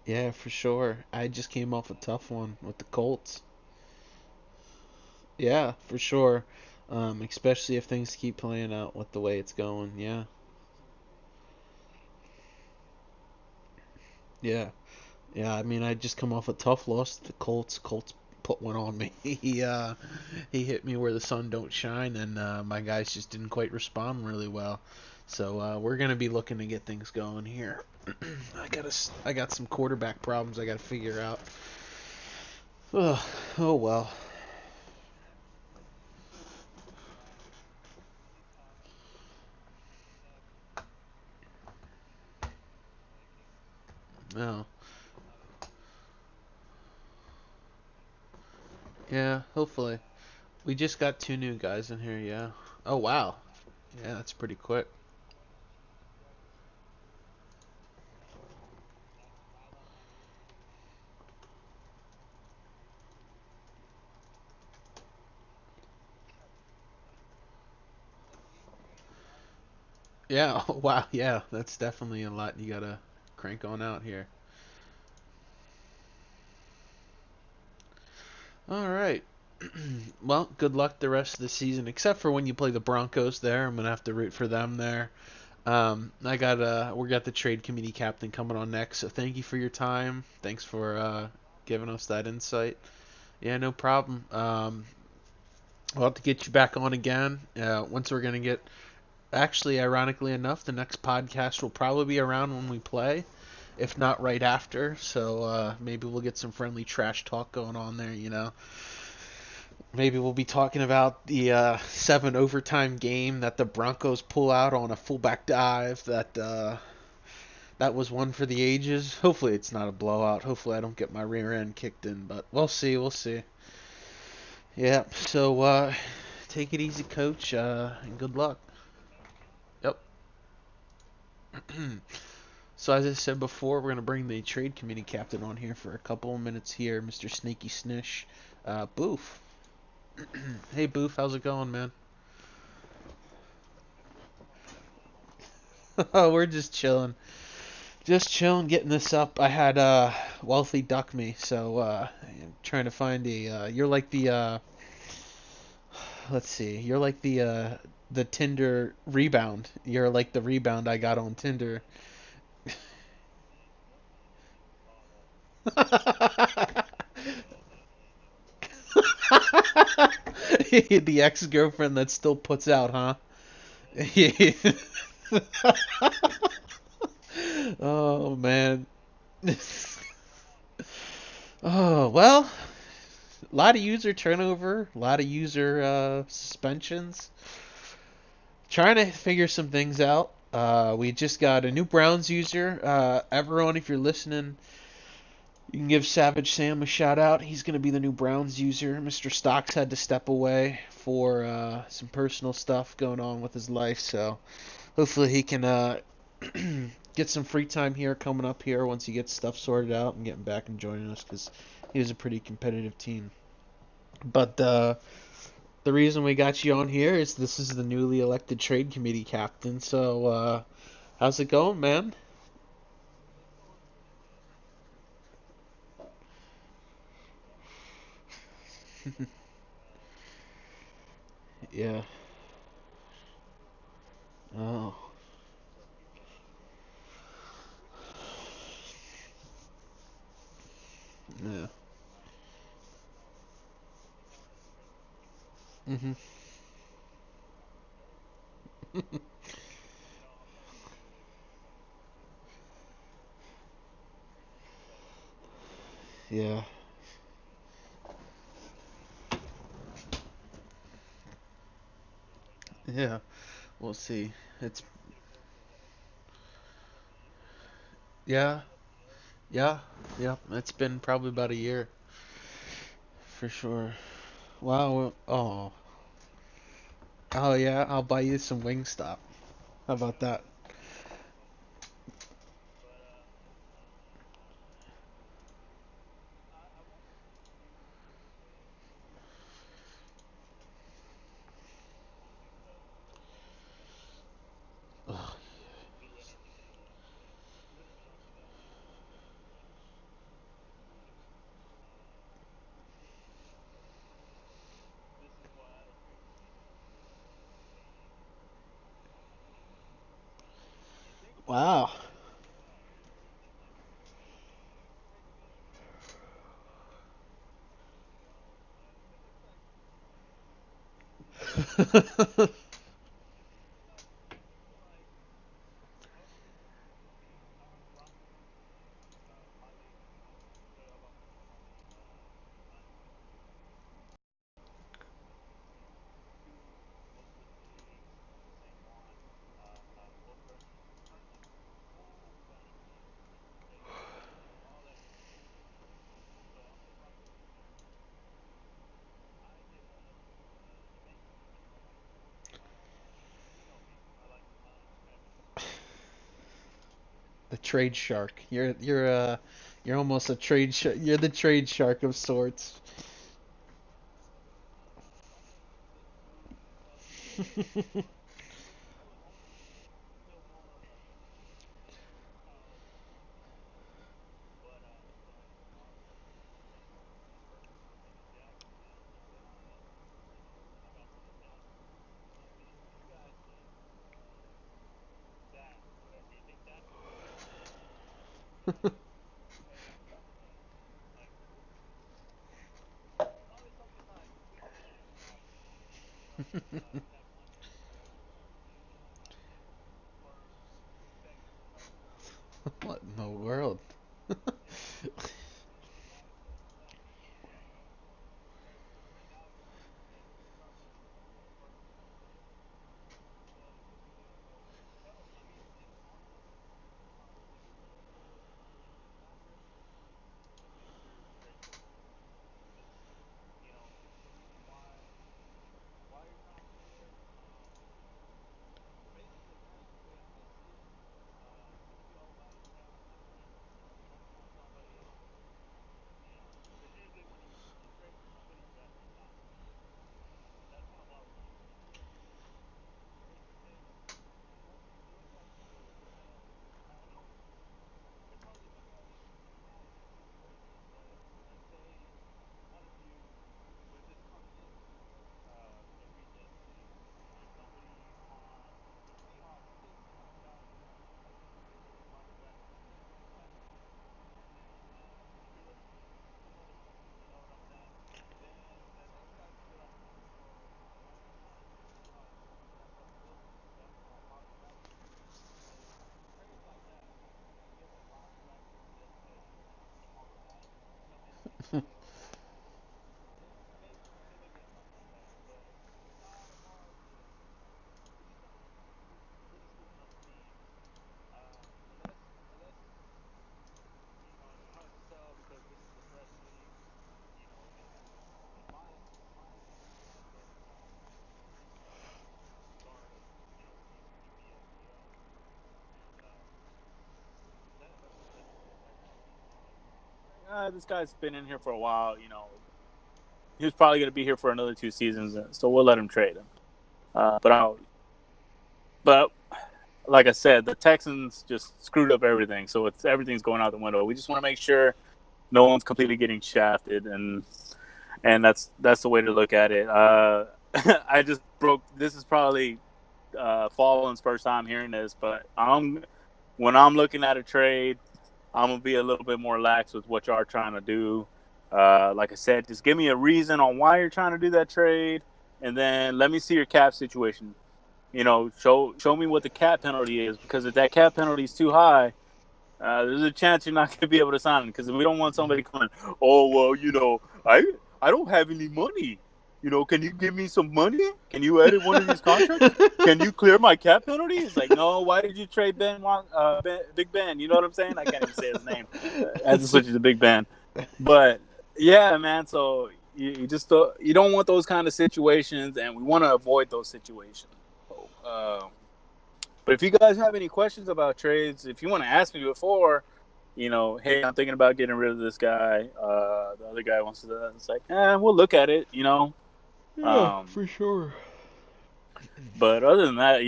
Yeah, for sure. I just came off a tough one with the Colts. Yeah, for sure. Especially if things keep playing out with the way it's going. Yeah, yeah. Yeah, I mean, I just come off a tough loss to the Colts. Colts put one on me. He hit me where the sun don't shine, and my guys just didn't quite respond really well. So we're gonna be looking to get things going here. I got some quarterback problems I gotta figure out. Oh, oh well. No. Yeah, hopefully. We just got two new guys in here. Yeah. Oh wow. Yeah, that's pretty quick. Yeah. Oh, wow. Yeah, that's definitely a lot you gotta crank on out here. All right. Well, good luck the rest of the season, except for when you play the Broncos. There, I'm gonna have to root for them there. We got the trade committee captain coming on next. So thank you for your time. Thanks for giving us that insight. Yeah, no problem. We'll have to get you back on again. Once we're gonna get. Actually, ironically enough, the next podcast will probably be around when we play, if not right after. So maybe we'll get some friendly trash talk going on there. You know. Maybe we'll be talking about the seven overtime game that the Broncos pull out on a fullback dive. That was one for the ages. Hopefully, it's not a blowout. Hopefully, I don't get my rear end kicked in, but we'll see. We'll see. Yeah. So take it easy, coach, and good luck. Yep. So as I said before, we're gonna bring the trade committee captain on here for a couple of minutes here, Mr. Snaky Snish, Boof. Hey, Boof, how's it going, man? Oh, we're just chilling, getting this up. I had Wealthy duck me, so I'm trying to find a. You're like the. Let's see. You're like the the Tinder rebound. You're like the rebound I got on Tinder. The ex-girlfriend that still puts out, huh? Oh man. Oh well, a lot of user turnover, a lot of user suspensions. Trying to figure some things out. We just got a new Browns user. Everyone, if you're listening, you can give Savage Sam a shout out. He's going to be the new Browns user. Mr. Stocks had to step away for some personal stuff going on with his life, so hopefully he can get some free time here coming up here once he gets stuff sorted out and getting back and joining us because he was a pretty competitive team. But the reason we got you on here is this is the newly elected trade committee captain. So how's it going, man? Yeah. Oh. Yeah. Mhm. Yeah. Yeah. We'll see. It's yeah. Yeah. Yeah. It's been probably about a year for sure. Wow. Oh. Oh yeah. I'll buy you some Wingstop. How about that? Ugh. Wow. The trade shark. You're almost a trade shark. You're the trade shark of sorts. What in the world? this guy's been in here for a while. He's probably going to be here for another 2 seasons, so we'll let him trade him. But like I said, the Texans just screwed up everything, so everything's going out the window. We just want to make sure no one's completely getting shafted, and that's the way to look at it. I just broke. This is probably Fallen's first time hearing this, but when I'm looking at a trade, I'm gonna be a little bit more lax with what you are trying to do. Like I said, just give me a reason on why you're trying to do that trade, and then let me see your cap situation. Show me what the cap penalty is, because if that cap penalty is too high, there's a chance you're not going to be able to sign him, because we don't want somebody coming, oh, well, I don't have any money. Can you give me some money? Can you edit one of these contracts? Can you clear my cap penalty? It's like, no, why did you trade Big Ben? You know what I'm saying? I can't even say his name. I had to switch it to Big Ben. But, yeah, man, so you just you don't want those kind of situations, and we want to avoid those situations. But if you guys have any questions about trades, if you want to ask me before, hey, I'm thinking about getting rid of this guy. The other guy wants to. It's like, we'll look at it. Yeah, for sure. But other than that,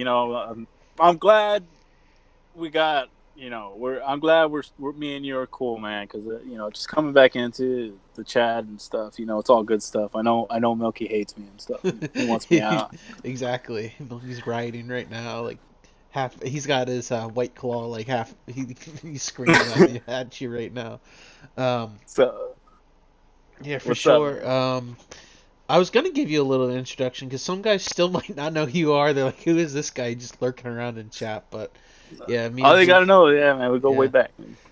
I'm glad we got. I'm glad we're me and you are cool, man. Because just coming back into the chat and stuff. It's all good stuff. I know Milky hates me and stuff. He wants me out. Exactly. He's riding right now, like half. He's got his white claw, like half. He's screaming at you right now. So Yeah, for what's sure. up, I was gonna give you a little introduction because some guys still might not know who you are. They're like, "Who is this guy just lurking around in chat?" But yeah, me all and you Blue, gotta know, yeah, man, we go way yeah, back.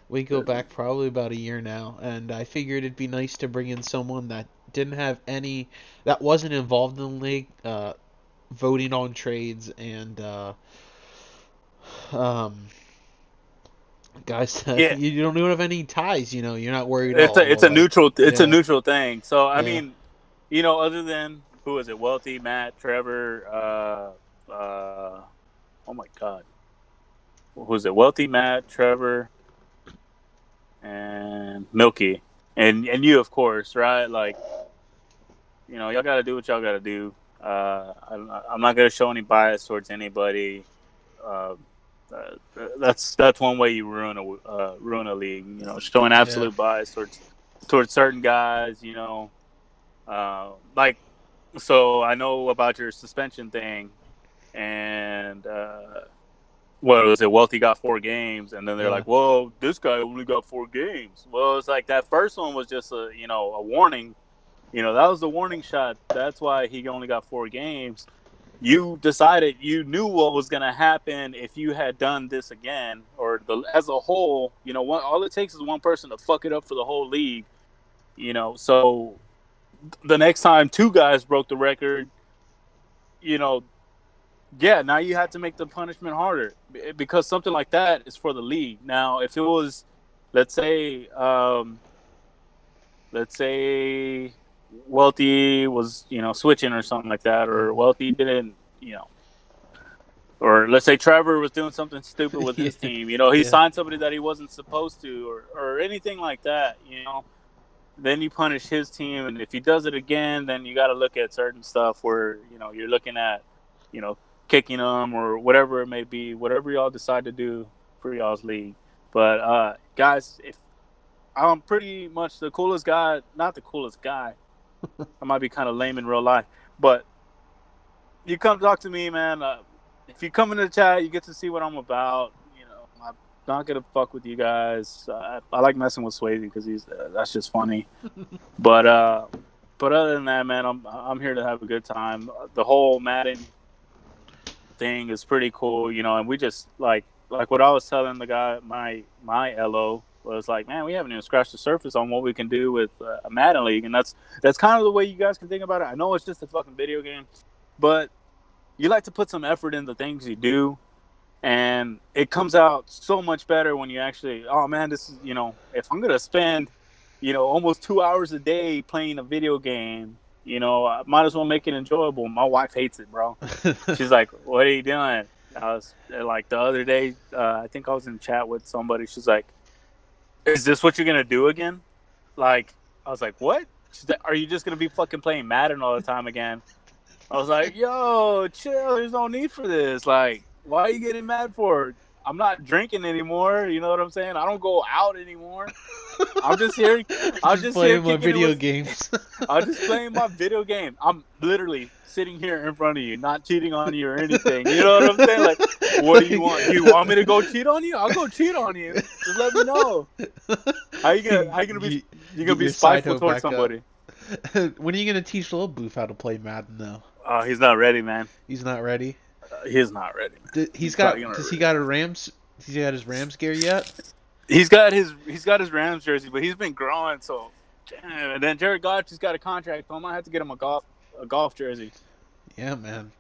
we go back probably about a year now, and I figured it'd be nice to bring in someone that didn't have any, that wasn't involved in the league, voting on trades, and um, guys, Yeah, you don't even have any ties. You're not worried. it's Oh, a it's well, a neutral it's a yeah, neutral thing. So I yeah, mean, other than who is it? Wealthy, Matt, Trevor. Oh my God, who's it? Wealthy, Matt, Trevor, and Milky, and you, of course, right? Like, y'all got to do what y'all got to do. I'm not gonna show any bias towards anybody. Uh, that's one way you ruin a league. Showing yeah, absolute bias towards certain guys. Like, so I know about your suspension thing, and what was it? Wealthy got 4 games, and then they're yeah, like, "Well, this guy only got 4 games." Well, it's like that first one was just a warning. That was the warning shot. That's why he only got 4 games. You decided, you knew what was going to happen if you had done this again, or as a whole. All it takes is one person to fuck it up for the whole league. So the next time 2 guys broke the record, you know, yeah, now you have to make the punishment harder, because something like that is for the league. Now, if it was, let's say, let's say Wealthy was, switching or something like that, or hmm Wealthy didn't, or let's say Trevor was doing something stupid with yeah, his team. He yeah, signed somebody that he wasn't supposed to, or anything like that. Then you punish his team, and if he does it again, then you got to look at certain stuff where you're looking at, you know, kicking them or whatever it may be, whatever y'all decide to do for y'all's league. But guys, if I'm pretty much the coolest guy, not the coolest guy, I might be kind of lame in real life, but you come talk to me, man. If you come into the chat, you get to see what I'm about. I'm not gonna fuck with you guys. I like messing with Swayze because that's just funny. But other than that, man, I'm here to have a good time. The whole Madden thing is pretty cool, and we just like what I was telling the guy, my LO was like, man, we haven't even scratched the surface on what we can do with a Madden league, and that's kind of the way you guys can think about it. I know it's just a fucking video game, but you like to put some effort in the things you do, and it comes out so much better when you actually, oh man, this is, if I'm gonna spend almost 2 hours a day playing a video game, I might as well make it enjoyable. My wife hates it, bro. She's like, what are you doing? I was like, the other day, I think I was in chat with somebody. She's like, is this what you're gonna do again? Like, I was like, what? She's like, are you just gonna be fucking playing Madden all the time again? I was like, yo, chill. There's no need for this. Like, why are you getting mad for? I'm not drinking anymore. You know what I'm saying? I don't go out anymore. I'm just here. I'm Just just here playing my kicking it video with. games. I'm just playing my video game. I'm literally sitting here in front of you, not cheating on you or anything. You know what I'm saying? Like, what do you want? Do you want me to go cheat on you? I'll go cheat on you. Just let me know. How you gonna be? You gonna Get be your side spiteful hoe towards back up. somebody? When are you gonna teach little Booth how to play Madden though? Oh, he's not ready, man. He's not ready. He's not ready, man. He's He's probably got. gonna. Does he got a Rams? Does he got his Rams gear yet? He's got his Rams jersey, but he's been growing. So, damn. And then Jared Goff just got a contract, so I might have to get him a golf jersey. Yeah, man.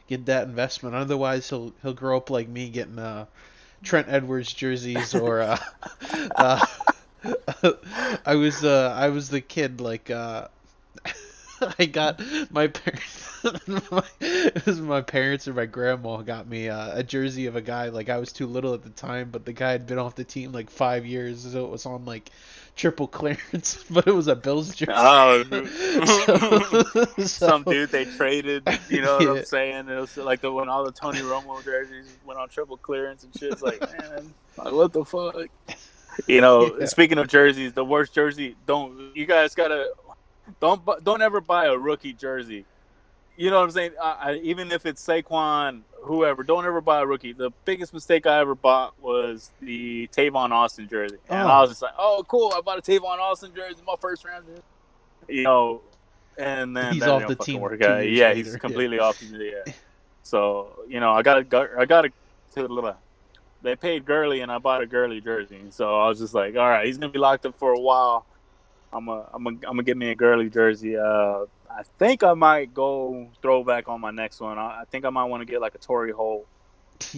Get that investment. Otherwise, he'll grow up like me, getting Trent Edwards jerseys or uh, I was the kid like I got my parents. It was my parents or my grandma got me a jersey of a guy. Like I was too little at the time, but the guy had been off the team like 5 years, so it was on like triple clearance. But it was a Bills jersey. Oh, so some dude they traded. You know what I'm yeah, saying? It was like when all the Tony Romo jerseys went on triple clearance and shit. It's like, man, like, what the fuck? yeah. Speaking of jerseys, the worst jersey. You guys gotta don't ever buy a rookie jersey. You know what I'm saying? Even if it's Saquon, whoever, don't ever buy a rookie. The biggest mistake I ever bought was the Tavon Austin jersey, and I Oh, was just like, "Oh, cool! I bought a Tavon Austin jersey, my first round jersey." You know, and then he's that off didn't the fucking team work two out. years Yeah, he's later. Yeah. completely off the yeah. So I got a. They paid Gurley, and I bought a Gurley jersey. So I was just like, all right, he's gonna be locked up for a while. I'm gonna get me a Gurley jersey. I think I might go throwback on my next one. I think I might want to get like a Torrey Holt.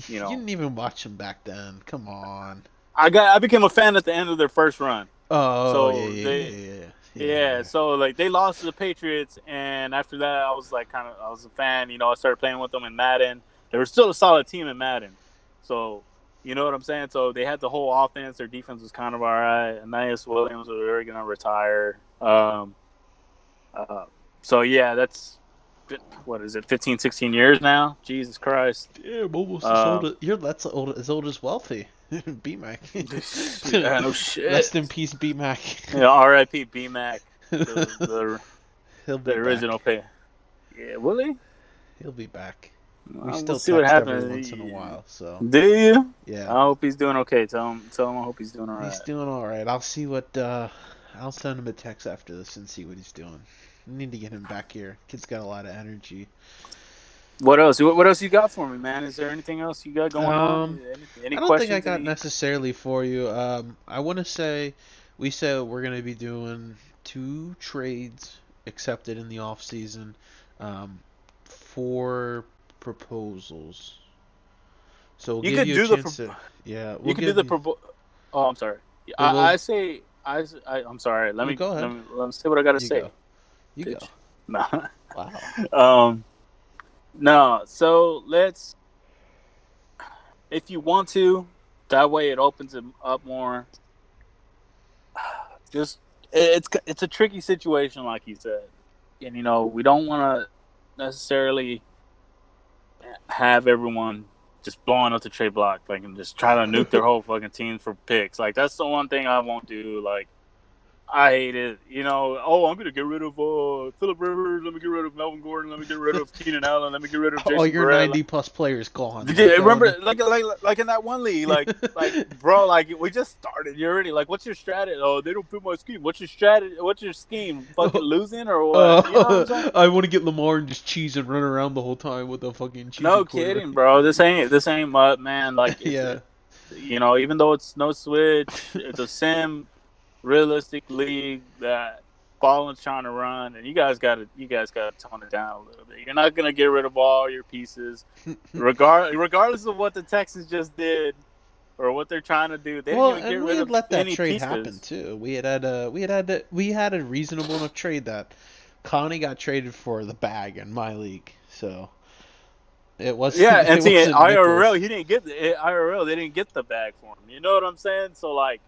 You didn't even watch him back then. Come on. I became a fan at the end of their first run. Oh yeah So yeah they yeah yeah yeah. yeah. So like they lost to the Patriots, and after that I was like I was a fan. I started playing with them in Madden. They were still a solid team in Madden. So you know what I'm saying. So they had the whole offense. Their defense was kind of all right. Anais Williams was already gonna retire. Uh, so yeah, that's what is it, 15, 16 years now? Jesus Christ. Yeah, I'm almost as old Um, as you're. That's old as Wealthy. B-Mac. yeah, no shit. Rest in peace, B-Mac. Yeah, R.I.P. B-Mac, the the He'll the be original back. pay. Yeah, will he? He'll be back. We We'll still see what text every happens. once in a while, so Do you? yeah. I hope he's doing okay. Tell him I hope he's doing all He's right. doing all right. I'll see what. I'll send him a text after this and see what he's doing. I need to get him back here. Kid's got a lot of energy. What else? What else you got for me, man? Is there anything else you got going on? Um, Any I don't think I questions? got Any? necessarily for you. I want to say we said we're gonna be doing 2 trades accepted in the off season, 4 proposals. So we'll You give could you a do the. chance to. Yeah, You we'll could do give the. you. Oh, I'm sorry. We'll. I say. I'm sorry. Let No, me go let ahead. me let me say what I gotta You say. go. You go. Bitch. Nah. Wow. No. So let's. If you want to, that way it opens it up more. Just it's a tricky situation, like you said, and we don't want to necessarily have everyone just blowing up the trade block, like, and just try to nuke their whole fucking team for picks. Like, that's the one thing I won't do. Like, I hate it. Oh, I'm gonna get rid of Phillip Rivers. Let me get rid of Melvin Gordon. Let me get rid of Keenan Allen. Let me get rid of All Jason your Barrett. 90 plus players gone. Yeah, Like remember, like in that one league, bro, like we just started. You're already like, what's your strategy? Oh, they don't fit my scheme. What's your strategy? What's your scheme? Fucking losing or what? You know what I'm saying? I want to get Lamar and just cheese and run around the whole time with a fucking cheesy No quarterback. kidding, bro. This ain't much, man. Like Yeah. even though it's no switch, it's a sim realistic league that Ballin's trying to run, and you guys gotta tone it down a little bit. You're not gonna get rid of all your pieces, regardless of what the Texans just did or what they're trying to do. They didn't Well, even get and we rid had of let that any trade happen pieces. too. We had a reasonable enough trade that Connie got traded for the bag in my league. So it Yeah, wasn't and it see, wasn't IRL, Nicholas. he didn't get the IRL. They didn't get the bag for him. You know what I'm saying? So like,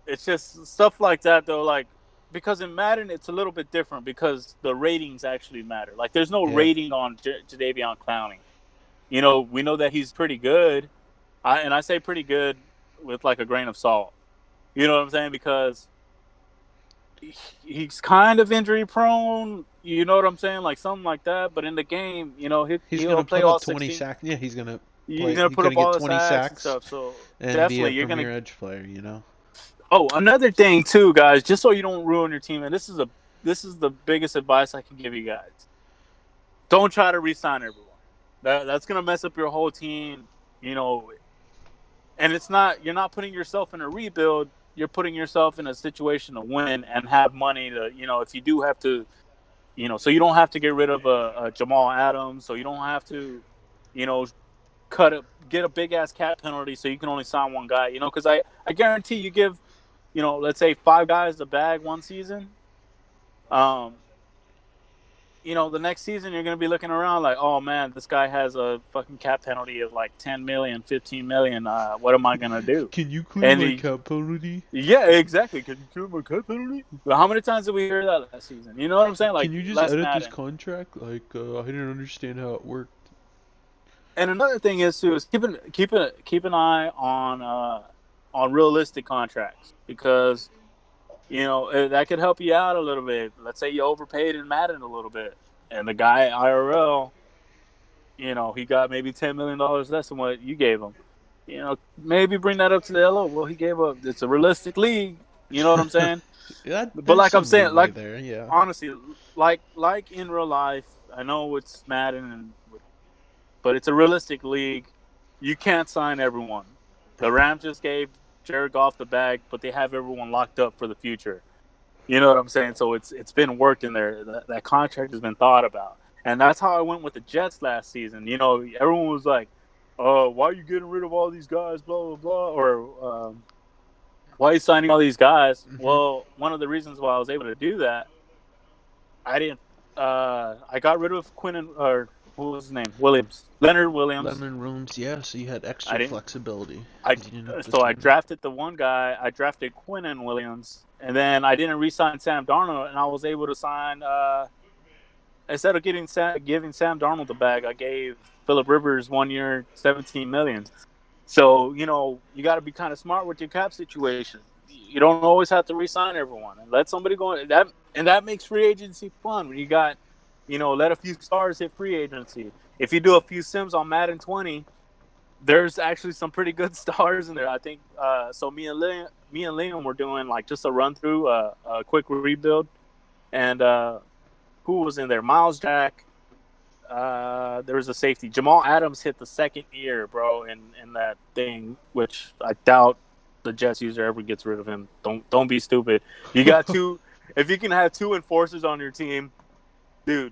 it's just stuff like that, though. Like, because in Madden it's a little bit different because the ratings actually matter. Like there's no Yeah. rating on Jadeveon Clowney. We know that he's pretty good. I say pretty good with like a grain of salt. You know what I'm saying? Because he's kind of injury prone. You know what I'm saying? Like something like that. But in the game, He's he'll gonna play put all up 20 16. sacks. Yeah, he's gonna He's play. gonna He's put gonna up get all the 20 sacks and sacks stuff. So and be definitely a you're gonna. premier edge player. Oh, another thing too, guys. Just so you don't ruin your team, and this is the biggest advice I can give you guys. Don't try to re-sign everyone. That's gonna mess up your whole team. You know, and it's not. You're not putting yourself in a rebuild. You're putting yourself in a situation to win and have money to. If you do have to. So you don't have to get rid of a Jamal Adams. So you don't have to, you know, get a big ass cap penalty so you can only sign one guy. Because I guarantee you give, let's say 5 guys the bag one season. Um, the next season you're gonna be looking around like, oh man, this guy has a fucking cap penalty of like 10 million, 15 million. What am I gonna do? Can you clear And my cap penalty? yeah, exactly. Can you clear my cap penalty? But how many times did we hear that last season? You know what I'm saying? Like Can you just last edit this Madden. contract? I didn't understand how it worked. And another thing is too is keep an eye on realistic contracts because that could help you out a little bit. Let's say you overpaid in Madden a little bit, and the guy IRL, he got maybe $10 million less than what you gave him. Maybe bring that up to the LO. Well, he gave up. It's a realistic league. You know what I'm saying? But There's like I'm some saying, leeway like there. Yeah. honestly, like in real life, I know it's Madden, but it's a realistic league. You can't sign everyone. The Rams just gave Jared Goff the bag, but they have everyone locked up for the future. You know what I'm saying? So it's been worked in there. That contract has been thought about, and that's how I went with the Jets last season. Everyone was like, "Oh, why are you getting rid of all these guys?" Blah blah blah, or why are you signing all these guys? Hmm. Well, one of the reasons why I was able to do that, I didn't. I got rid of Quinn or what was his name? Williams, Leonard Williams. Lemon rooms. Yeah, so you had I extra didn't. flexibility I because you didn't have to so I sign. drafted the one guy. I drafted Quinn and Williams, and then I didn't re-sign Sam Darnold, and I was able to sign. Instead of giving Sam Darnold the bag, I gave Philip Rivers 1 year, 17 million. So you got to be kind of smart with your cap situation. You don't always have to re-sign everyone, and let somebody go. That makes free agency fun when you got, let a few stars hit free agency. If you do a few sims on Madden 20, there's actually some pretty good stars in there. I think so. Me and Liam were doing like just a run through, a quick rebuild, and who was in there? Miles Jack. There was a safety. Jamal Adams hit the second year, bro, in that thing, which I doubt the Jets user ever gets rid of him. Don't be stupid. You got two. If you can have two enforcers on your team, dude,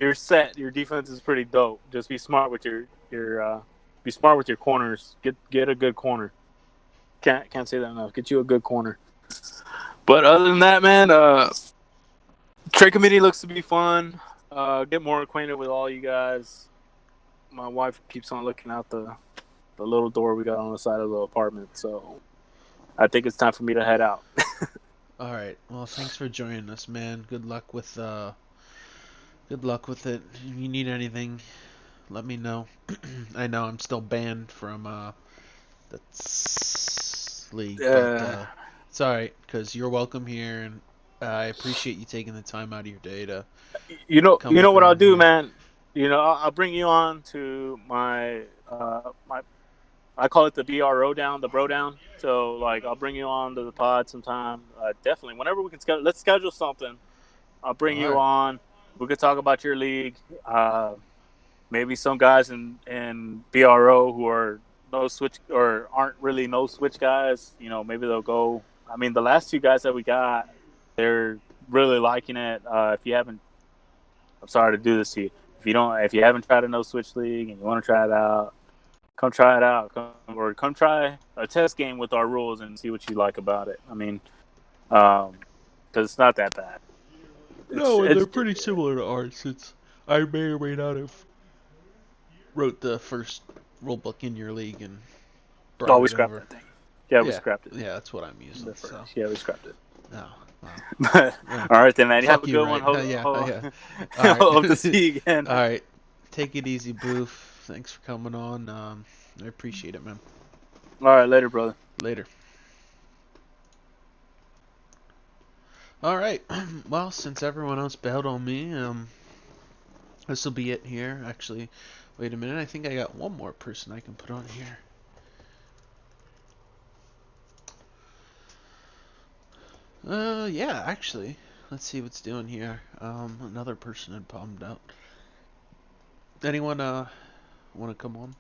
you're set. Your defense is pretty dope. Just be smart with your corners. Get a good corner. Can't say that enough. Get you a good corner. But other than that, man, trade committee looks to be fun. Get more acquainted with all you guys. My wife keeps on looking out the little door we got on the side of the apartment, so I think it's time for me to head out. All right. Well, thanks for joining us, man. Good luck with it. If you need anything, let me know. I know I'm still banned from the league, but Uh, it's all right because you're welcome here, and I appreciate you taking the time out of your day to come you know up what I'll around do, here. man. I'll bring you on to my I call it the BRO down, the bro down. So like I'll bring you on to the pod sometime. Definitely, whenever we can schedule. Let's schedule something. I'll bring All you right. on. We could talk about your league. Maybe some guys in BRO who are no switch or aren't really no switch guys. Maybe they'll go. I mean, the last two guys that we got, they're really liking it. If you haven't, I'm sorry to do this to you. If you haven't tried a no switch league and you want to try it out, come try it out. Come try a test game with our rules and see what you like about it. I mean, because it's not that bad. It's No, and they're it's. pretty similar to ours. Since I may or may not have wrote the first rule book in your league and Oh, brought we it scrapped over. that thing. Yeah, we Yeah, scrapped it. yeah, that's what I'm using. The So, first. Yeah, we scrapped it. Oh, wow. But Uh, all right, then, man. You have fuck a you, good one. right? Yeah, yeah. All right. Hope to see you again. All right. Take it easy, Boof. Thanks for coming on. I appreciate it, man. All right, later, brother. Later. All right. Well, since everyone else bailed on me, this will be it here. Actually, wait a minute. I think I got one more person I can put on here. Yeah, actually. Let's see what's doing here. Another person had palmed out. Anyone, want to come on?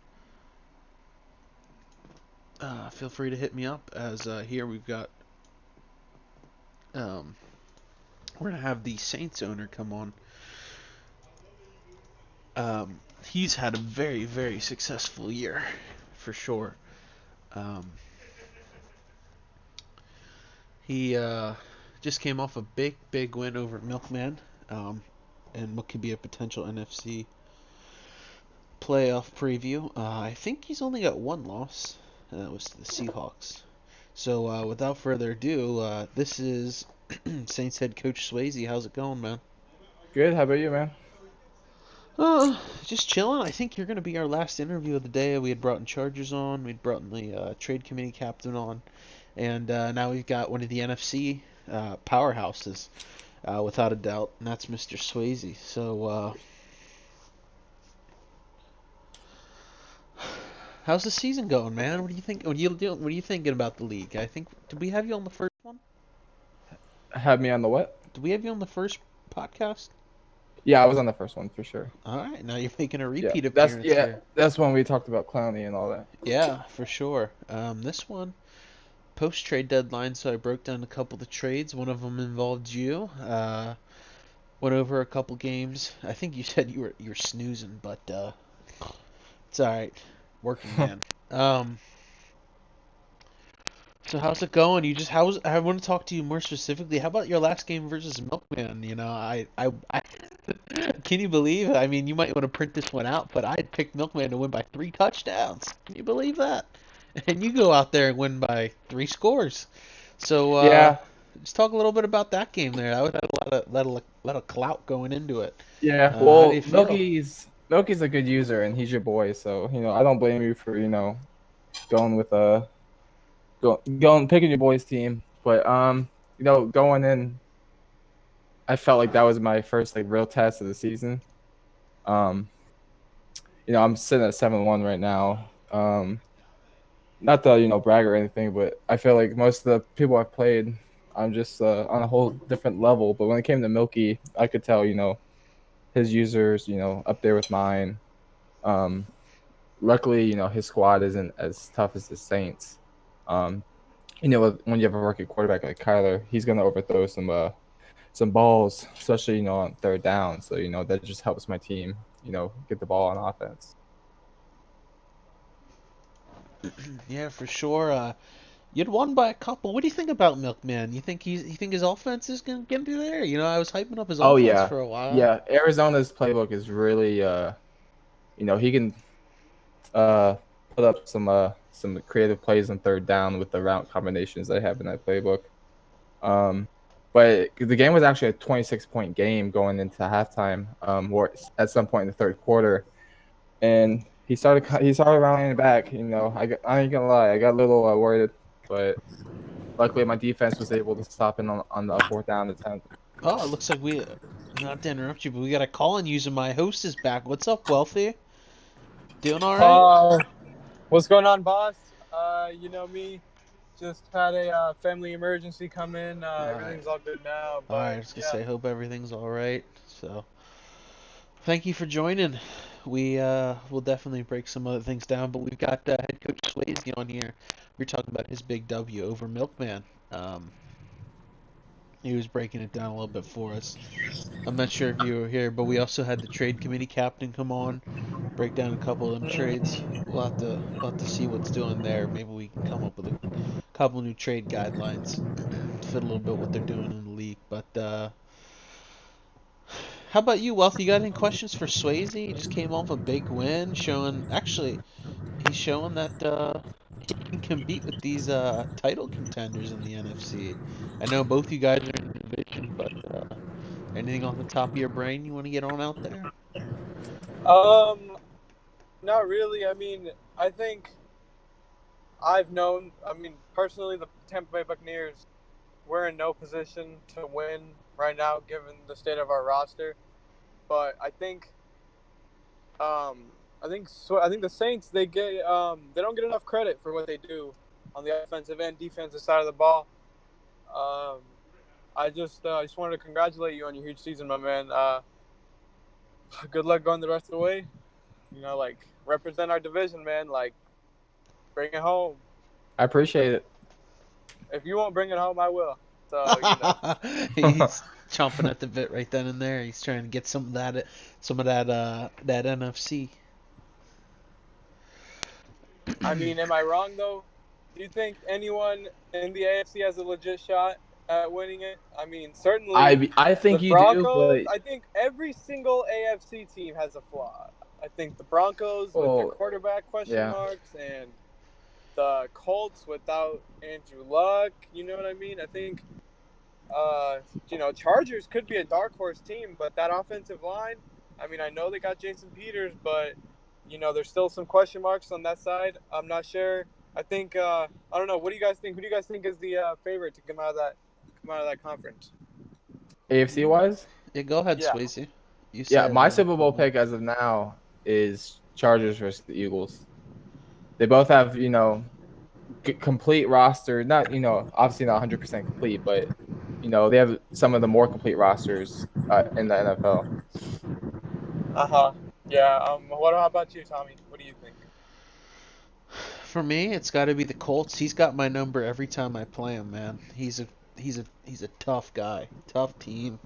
Feel free to hit me up. As here we've got, um, we're gonna have the Saints owner come on. He's had a very, very successful year, for sure. Um, he just came off a big, big win over Milkman, and what could be a potential NFC playoff preview. I think he's only got one loss, and that was to the Seahawks. So without further ado, this is Saints head coach Swayze. How's it going, man? Good. How about you, man? Just chilling. I think you're gonna be our last interview of the day. We had brought in Chargers on, we'd brought in the trade committee captain on, and now we've got one of the NFC powerhouses, without a doubt, and that's Mr. Swayze. So, how's the season going, man? What do you think? What are you thinking about the league? I think did we have you on the first one? Have me on the what? Did we have you on the first podcast? Yeah, I was on the first one for sure. All right, now you're making a Yeah, repeat that's appearance yeah, here. that's when we talked about Clowney and all that. Yeah, for sure. This one post trade deadline, so I broke down a couple of the trades. One of them involved you. Went over a couple games. I think you said you were snoozing, but it's all right. Working man. Um, so how's it going? I want to talk to you more specifically. How about your last game versus Milkman? I can you believe? I mean, you might want to print this one out, but I had picked Milkman to win by 3 touchdowns. Can you believe that? And you go out there and win by 3 scores. So Yeah, just talk a little bit about that game there. That had a lot of clout going into it. yeah. How do you Well, feel? Milky's a good user, and he's your boy, so I don't blame you for going with going picking your boy's team. But going in, I felt like that was my first like real test of the season. Um, I'm sitting at 7-1 right now. Not to brag or anything, but I feel like most of the people I've played, I'm just on a whole different level. But when it came to Milky, I could tell his users up there with mine. Um, Luckily, his squad isn't as tough as the Saints. Um, when you have a rookie quarterback like Kyler, he's gonna overthrow some balls, especially on third down. So that just helps my team get the ball on offense. Yeah, for sure. You'd won by a couple. What do you think about Milkman? You think his offense is gonna get into there? I was hyping up his Oh offense yeah, for a while. yeah. Arizona's playbook is really he can uh put up some creative plays on third down with the route combinations they have in that playbook. Um, but the game was actually a 26-point game going into halftime. Or at some point in the third quarter, and he started rallying back. I ain't gonna lie, I got a little worried, but luckily my defense was able to stop him on the fourth down attempt. Oh, it looks like we not to interrupt you, but we got a call in user. My host is back. What's up, Wealthy? Doing all right? What's going on, boss? You know me. Just had a family emergency come in. All right. Everything's all good now, All right. I but was gonna yeah. say, hope everything's all right. So, thank you for joining. We will definitely break some other things down, but we've got head coach Swayze on here. We're talking about his big W over Milkman. Um, he was breaking it down a little bit for us. I'm not sure if you were here, but we also had the trade committee captain come on, break down a couple of them trades. We'll have to see what's doing there. Maybe we can come up with a couple new trade guidelines, fit a little bit what they're doing in the league. But how about you, Wealth? You got any questions for Swayze? He just came off a big win, showing actually he's showing that can compete with these title contenders in the NFC. I know both you guys are in the division, but anything off the top of your brain you want to get on out there? Um, Not really. I mean, I think I've known. I mean, personally, the Tampa Bay Buccaneers, we're in no position to win right now, given the state of our roster. But um, I think the Saints they don't get enough credit for what they do on the offensive and defensive side of the ball. Um, I just wanted to congratulate you on your huge season, my man. Good luck going the rest of the way. You know, like represent our division, man. Like bring it home. I appreciate it. If you won't bring it home, I will. So you know. He's chomping at the bit right then and there. He's trying to get some of that NFC. I mean, am I wrong though? Do you think anyone in the AFC has a legit shot at winning it? I mean, certainly I the think you do, Broncos. but I think every single AFC team has a flaw. I think the Broncos with their well, quarterback question yeah. marks and the Colts without Andrew Luck. You know what I mean? I think Uh, Chargers could be a dark horse team, but that offensive line, I mean, I know they got Jason Peters, but there's still some question marks on that side. I'm not sure. I think I don't know. What do you guys think? Who do you guys think is the favorite to come out of that conference? AFC wise, Yeah, go ahead, Yeah. Swayze. You yeah, said my Super Bowl pick as of now is Chargers versus the Eagles. They both have, complete roster. Not, obviously not 100% complete, but they have some of the more complete rosters in the NFL. Uh huh. Yeah. What about you, Tommy? What do you think? for me, it's got to be the Colts. He's got my number every time I play him, man. He's a tough guy, tough team.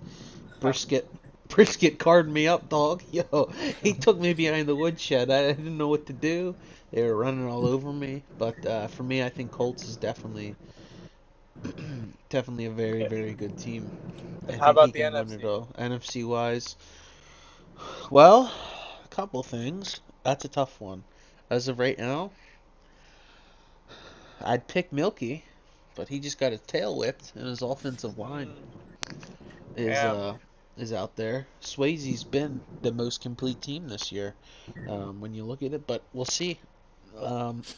Brisket Brisket carded me up, dog. Yo, he took me behind the woodshed. I didn't know what to do. They were running all over me. But for me, I think Colts is definitely a very, very good team. I And how think he about the can run it NFC? all. NFC wise, well, a couple things. That's a tough one. As of right now, I'd pick Milky, but he just got his tail whipped, and his offensive line Mm, is yeah. uh is out there. Swayze's been the most complete team this year, when you look at it. But we'll see.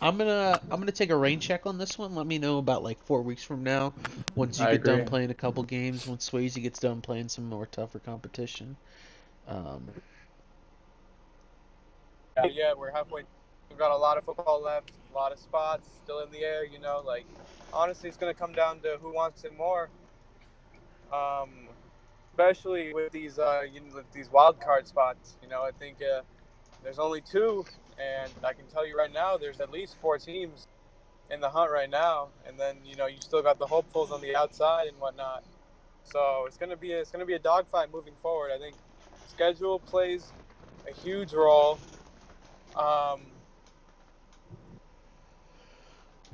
I'm gonna take a rain check on this one. Let me know about like 4 weeks from now, once you I get done agree. playing a couple games. Once Swayze gets done playing some more tougher competition. Um, Yeah, we're halfway. We've got a lot of football left, a lot of spots still in the air. Like honestly, it's gonna come down to who wants it more. Um, Especially with these wild card spots. I think there's only two, and I can tell you right now, there's at least four teams in the hunt right now, and then you still got the hopefuls on the outside and whatnot. So it's gonna be a dogfight moving forward. I think schedule plays a huge role. Um,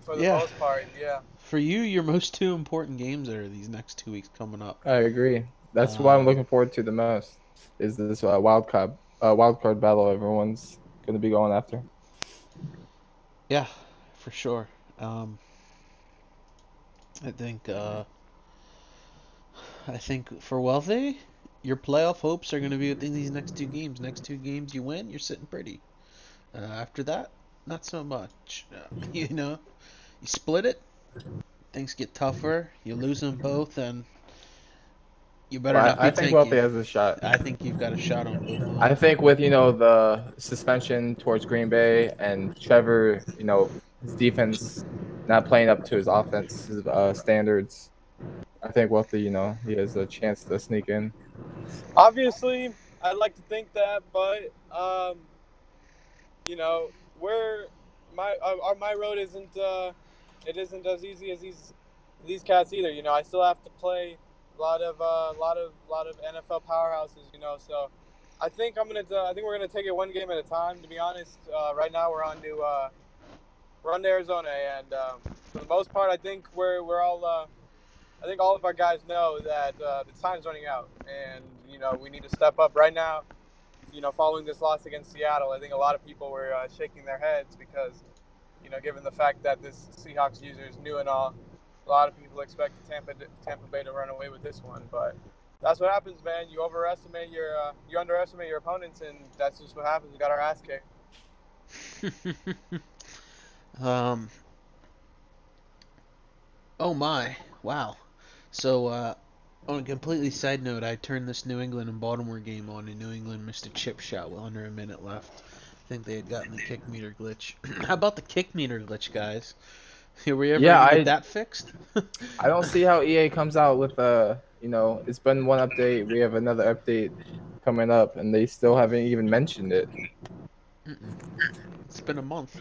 for the yeah, most part, yeah. for you, your most two important games are these next 2 weeks coming up. I agree. That's what I'm Um, looking forward to the most. Is this wild card battle everyone's going to be going after? yeah, for sure. I think for Wealthy, your playoff hopes are going to be within these next two games. Next two games you win, you're sitting pretty. After that, not so much. You split it, things get tougher. You lose them both, and you better Well, not I be think Wealthy tanking. has a shot. I think you've got a shot on both of them. I think with the suspension towards Green Bay and Trevor, his defense not playing up to his offense standards, I think Wealthy, he has a chance to sneak in. Obviously, I'd like to think that, but you know, where my road isn't it isn't as easy as these cats either. I still have to play a lot of NFL powerhouses. So I think we're gonna take it one game at a time. To be honest, right now we're on to Arizona, and for the most part, I think we're all. I think all of our guys know that the time's running out, and we need to step up right now. Following this loss against Seattle, I think a lot of people were shaking their heads because given the fact that this Seahawks user is new and all, a lot of people expect Tampa Bay to run away with this one. But that's what happens, man. You underestimate your opponents, and that's just what happens. We got our ass kicked. um. Oh my! Wow. So, on a completely side note, I turned this New England and Baltimore game on, and New England missed a chip shot with under a minute left. I think they had gotten the kick meter glitch. How about the kick meter glitch, guys? Are we ever Yeah, gonna get that fixed? I don't see how EA comes out with it's been one update. We have another update coming up, and they still haven't even mentioned it. Mm-mm. It's been a month.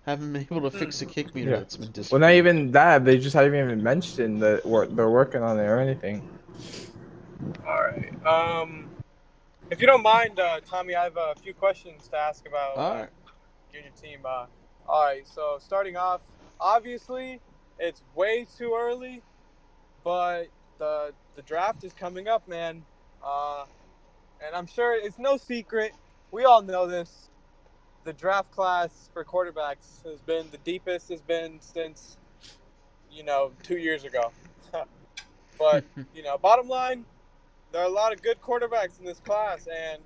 Haven't been able to fix the kick meter Yeah. that's been Well, not disappearing. even that. They just haven't even mentioned that they're working on it or anything. All right. If you don't mind, Tommy, I have a few questions to ask about All right. you and your team. All right. So starting off, obviously, it's way too early, but the draft is coming up, man. Uh, and I'm sure it's no secret. We all know this. The draft class for quarterbacks has been the deepest has been since 2 years ago. But bottom line, there are a lot of good quarterbacks in this class, and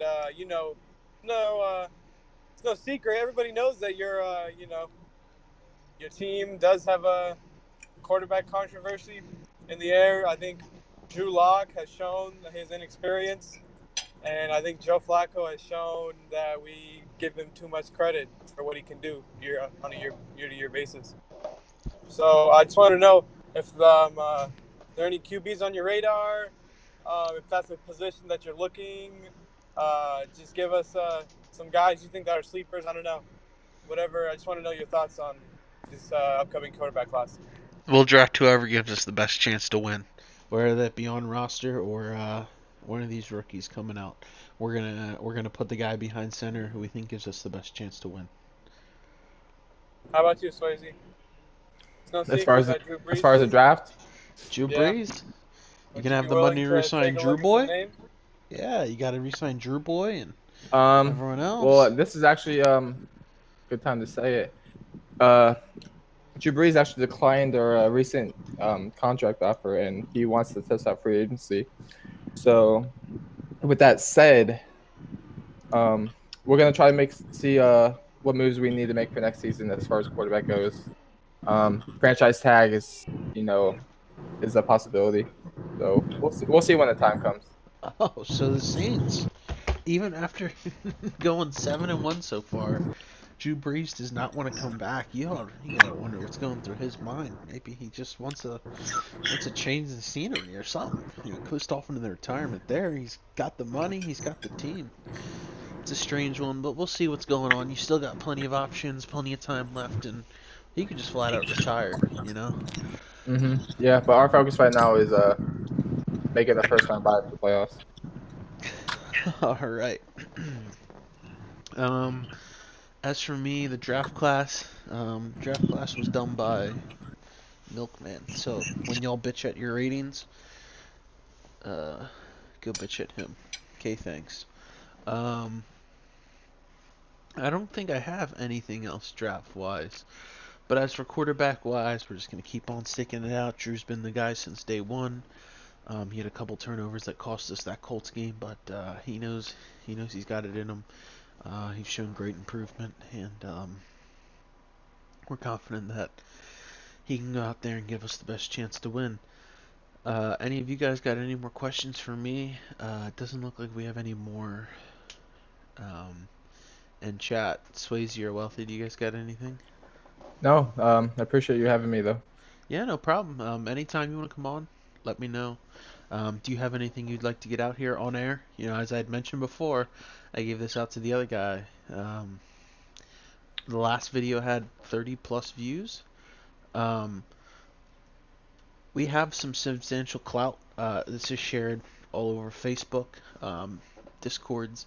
no, it's no secret. Everybody knows that your team does have a quarterback controversy in the air. I think Drew Lock has shown his inexperience, and I think Joe Flacco has shown that we give him too much credit for what he can do on a year-to-year basis. So I just want to know if there are any QBs on your radar, if that's a position that you're looking. Just give us some guys you think that are sleepers. I don't know, whatever. I just want to know your thoughts on this upcoming quarterback class. We'll draft whoever gives us the best chance to win, whether that be on roster or one of these rookies coming out. We're gonna put the guy behind center who we think gives us the best chance to win. How about you, Swayze? It's no As far secret as that Drew as far as the Brees. draft, Drew Yeah. Brees, you Would gonna you have be the money willing to to resign take a Drew look at some Boy? names? Yeah, you got to resign Drew Boy and um, everyone well, else. this is actually good time to say it. Uh, Drew Brees actually declined our recent contract offer, and he wants to test out free agency. So, with that said, we're gonna try to see what moves we need to make for next season as far as quarterback goes. Franchise tag is a possibility. So we'll see when the time comes. Oh, so the Saints, even after going 7-1 so far, Drew Brees does not want to come back. You gotta wonder what's going through his mind. Maybe he just wants a change of scenery or something. Coast off into the retirement there. He's got the money. He's got the team. It's a strange one, but we'll see what's going on. You still got plenty of options, plenty of time left, and he could just flat out retire. Yeah, but our focus right now is making the first round bye for the playoffs. All right. um, as for me, the draft class was done by Milkman. So when y'all bitch at your ratings, uh, go bitch at him. Okay, thanks. Um, I don't think I have anything else draft wise. But as for quarterback wise, we're just gonna keep on sticking it out. Drew's been the guy since day one. He had a couple turnovers that cost us that Colts game, but he knows he's got it in him. He's shown great improvement, and we're confident that he can go out there and give us the best chance to win. Any of you guys got any more questions for me? It doesn't look like we have any more in chat. Swayze or Wealthy, do you guys got anything? No, I appreciate you having me though. Yeah, no problem. Anytime you want to come on, let me know. Do you have anything you'd like to get out here on air? As I had mentioned before, I gave this out to the other guy. The last video had 30 plus views. Um, we have some substantial clout. This is shared all over Facebook, Discords,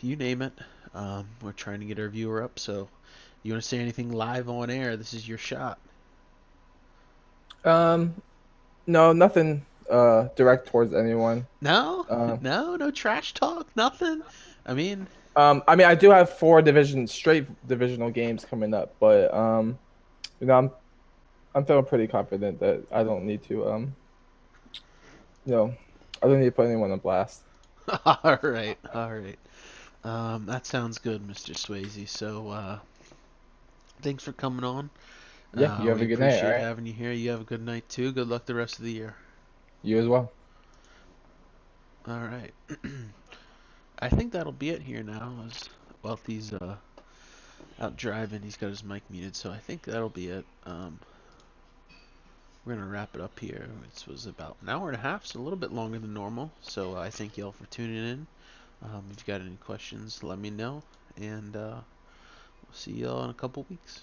you name it. We're trying to get our viewer up, so you want to say anything live on air, this is your shot. No, nothing direct towards anyone. No, Um, no trash talk, nothing. I mean, I mean, I do have 4 straight divisional games coming up, but you know, I'm feeling pretty confident that I don't need to you know, I don't need to put anyone on blast. all right, all right. That sounds good, Mr. Swayze. So, thanks for coming on. Yeah, you have We a good night. All appreciate right, having you here. You have a good night too. Good luck the rest of the year. you as well. All right. I think that'll be it here now. As Wealthy's out driving, he's got his mic muted, so I think that'll be it. We're gonna wrap it up here. This was about an hour and a half, so a little bit longer than normal. So I thank y'all for tuning in. If you got any questions, let me know, and we'll see y'all in a couple weeks.